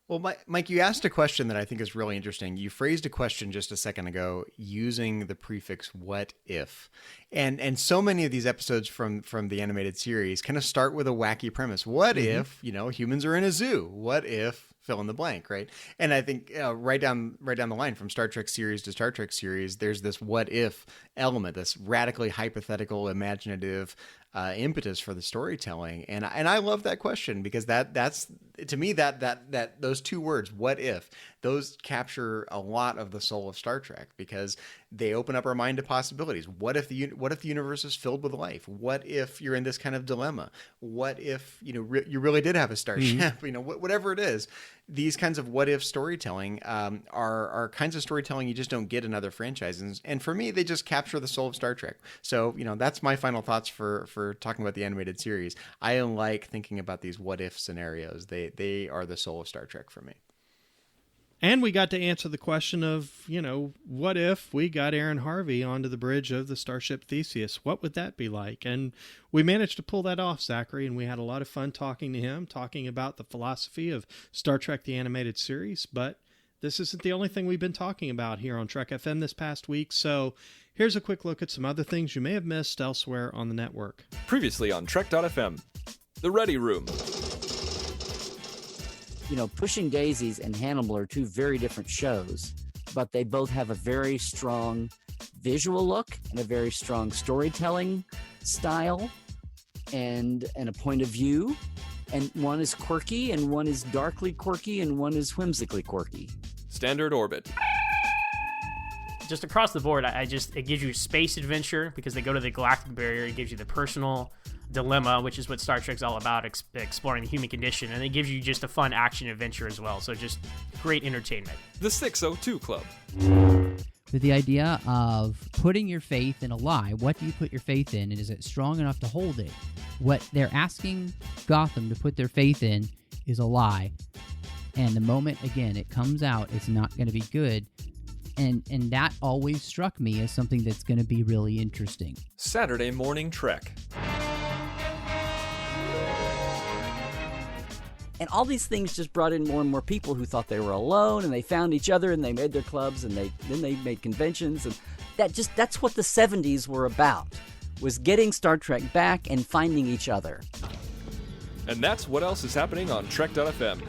Well, Mike, you asked a question that I think is really interesting. You phrased a question just a second ago using the prefix "what if," and so many of these episodes from the animated series kind of start with a wacky premise. What if humans are in a zoo? What if fill in the blank, right? And I think right down the line from Star Trek series to Star Trek series, there's this what if element, this radically hypothetical, imaginative impetus for the storytelling, and I love that question, because that's to me that those two words, what if, those capture a lot of the soul of Star Trek, because they open up our mind to possibilities. What if the universe is filled with life? What if you're in this kind of dilemma? What if you really did have a starship? Whatever it is, these kinds of what if storytelling are kinds of storytelling you just don't get in other franchises, and for me, they just capture the soul of Star Trek. So that's my final thoughts for talking about the animated series. I like thinking about these what if scenarios. They are the soul of Star Trek for me. And we got to answer the question of, what if we got Aaron Harvey onto the bridge of the Starship Theseus? What would that be like? And we managed to pull that off, Zachary, and we had a lot of fun talking to him, talking about the philosophy of Star Trek the Animated Series. But this isn't the only thing we've been talking about here on Trek FM this past week, so here's a quick look at some other things you may have missed elsewhere on the network. Previously on Trek.fm, The Ready Room. Pushing Daisies and Hannibal are two very different shows, but they both have a very strong visual look and a very strong storytelling style and a point of view. And one is quirky, and one is darkly quirky, and one is whimsically quirky. Standard Orbit. Just across the board, it gives you space adventure because they go to the galactic barrier. It gives you the personal dilemma, which is what Star Trek's all about, exploring the human condition, and it gives you just a fun action adventure as well. So just great entertainment. The 602 Club. With the idea of putting your faith in a lie, what do you put your faith in, and is it strong enough to hold it? What they're asking Gotham to put their faith in is a lie. And the moment, again, it comes out, it's not going to be good. And that always struck me as something that's going to be really interesting. Saturday Morning Trek. And all these things just brought in more and more people who thought they were alone, and they found each other, and they made their clubs, and then they made conventions, and that's what the 70s were about, was getting Star Trek back and finding each other. And that's what else is happening on Trek.fm.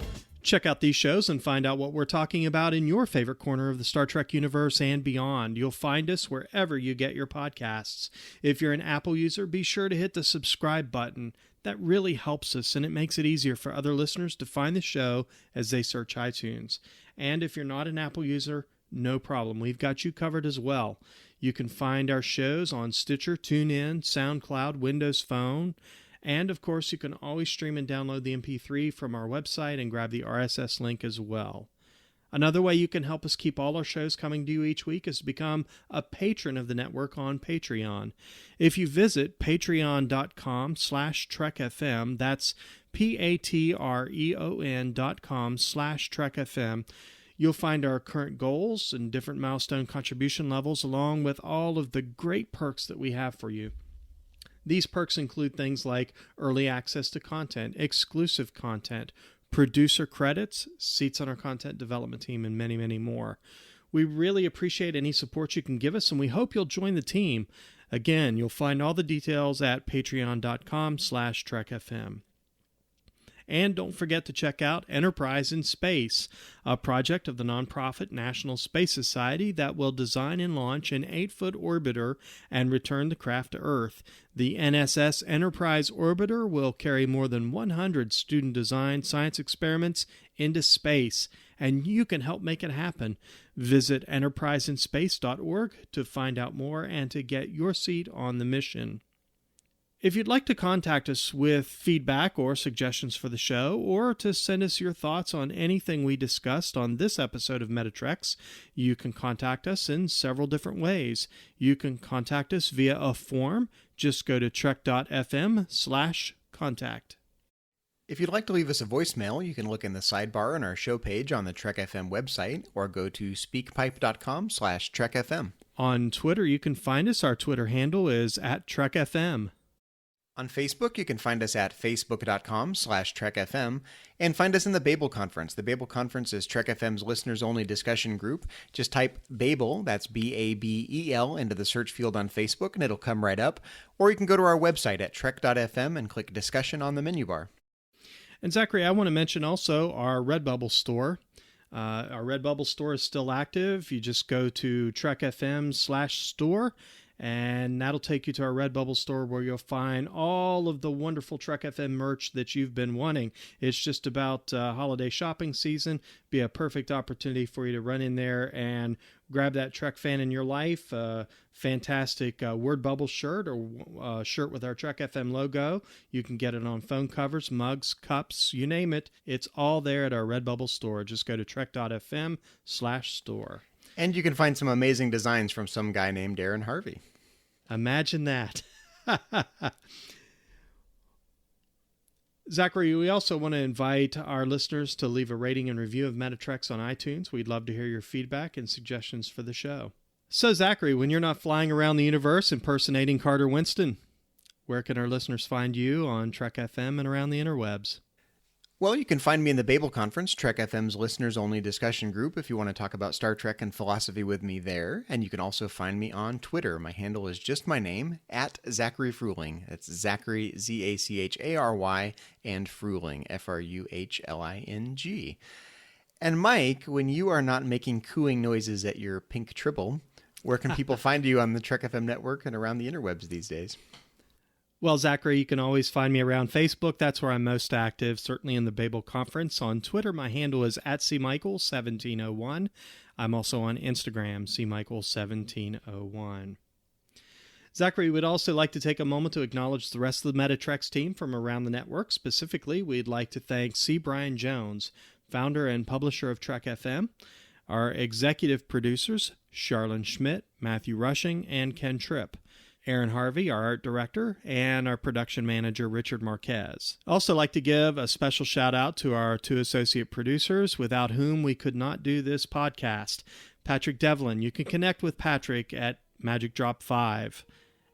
Check out these shows and find out what we're talking about in your favorite corner of the Star Trek universe and beyond. You'll find us wherever you get your podcasts. If you're an Apple user, be sure to hit the subscribe button. That really helps us, and it makes it easier for other listeners to find the show as they search iTunes. And if you're not an Apple user, no problem. We've got you covered as well. You can find our shows on Stitcher, TuneIn, SoundCloud, Windows Phone, and of course you can always stream and download the MP3 from our website and grab the RSS link as well. Another way you can help us keep all our shows coming to you each week is to become a patron of the network on Patreon. If you visit patreon.com/TrekFM, that's patreon.com/TrekFM, you'll find our current goals and different milestone contribution levels, along with all of the great perks that we have for you. These perks include things like early access to content, exclusive content, producer credits, seats on our content development team, and many, many more. We really appreciate any support you can give us, and we hope you'll join the team. Again, you'll find all the details at patreon.com/TrekFM. And don't forget to check out Enterprise in Space, a project of the nonprofit National Space Society that will design and launch an 8-foot orbiter and return the craft to Earth. The NSS Enterprise Orbiter will carry more than 100 student-designed science experiments into space, and you can help make it happen. Visit enterpriseinspace.org to find out more and to get your seat on the mission. If you'd like to contact us with feedback or suggestions for the show, or to send us your thoughts on anything we discussed on this episode of Metatreks, you can contact us in several different ways. You can contact us via a form. Just go to trek.fm/contact. If you'd like to leave us a voicemail, you can look in the sidebar on our show page on the Trek FM website, or go to speakpipe.com/TrekFM. On Twitter, you can find us. Our Twitter handle is @TrekFM. On Facebook, you can find us at facebook.com/TrekFM, and find us in the Babel Conference. The Babel Conference is Trek FM's listeners-only discussion group. Just type Babel, that's Babel, into the search field on Facebook, and it'll come right up. Or you can go to our website at trek.fm and click Discussion on the menu bar. And Zachary, I want to mention also our Redbubble store. Our Redbubble store is still active. You just go to TrekFM/store, and that'll take you to our Redbubble store, where you'll find all of the wonderful Trek FM merch that you've been wanting. It's just about holiday shopping season. Be a perfect opportunity for you to run in there and grab that Trek fan in your life. Fantastic Word Bubble shirt, or shirt with our Trek FM logo. You can get it on phone covers, mugs, cups, you name it. It's all there at our Redbubble store. Just go to trek.fm/store. And you can find some amazing designs from some guy named Darren Harvey. Imagine that. Zachary, we also want to invite our listeners to leave a rating and review of Metatreks on iTunes. We'd love to hear your feedback and suggestions for the show. So, Zachary, when you're not flying around the universe impersonating Carter Winston, where can our listeners find you on Trek FM and around the interwebs? Well, you can find me in the Babel Conference, Trek FM's listeners-only discussion group, if you want to talk about Star Trek and philosophy with me there. And you can also find me on Twitter. My handle is just my name, @Zachary Fruhling. That's Zachary, Z-A-C-H-A-R-Y, and Fruhling, F-R-U-H-L-I-N-G. And Mike, when you are not making cooing noises at your pink tribble, where can people find you on the Trek FM network and around the interwebs these days? Well, Zachary, you can always find me around Facebook. That's where I'm most active, certainly in the Babel Conference. On Twitter, my handle is @CMichael1701. I'm also on Instagram, CMichael1701. Zachary, we'd also like to take a moment to acknowledge the rest of the Metatreks team from around the network. Specifically, we'd like to thank C. Brian Jones, founder and publisher of Trek FM, our executive producers, Charlene Schmidt, Matthew Rushing, and Ken Tripp. Aaron Harvey, our art director, and our production manager, Richard Marquez. I'd also like to give a special shout out to our 2 associate producers, without whom we could not do this podcast. Patrick Devlin. You can connect with Patrick at Magic Drop 5.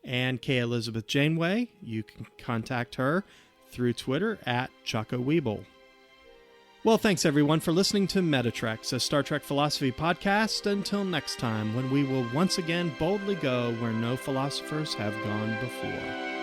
And Kay Elizabeth Janeway. You can contact her through Twitter at Choco Weeble. Well, thanks everyone for listening to Metatreks, a Star Trek philosophy podcast. Until next time, when we will once again boldly go where no philosophers have gone before.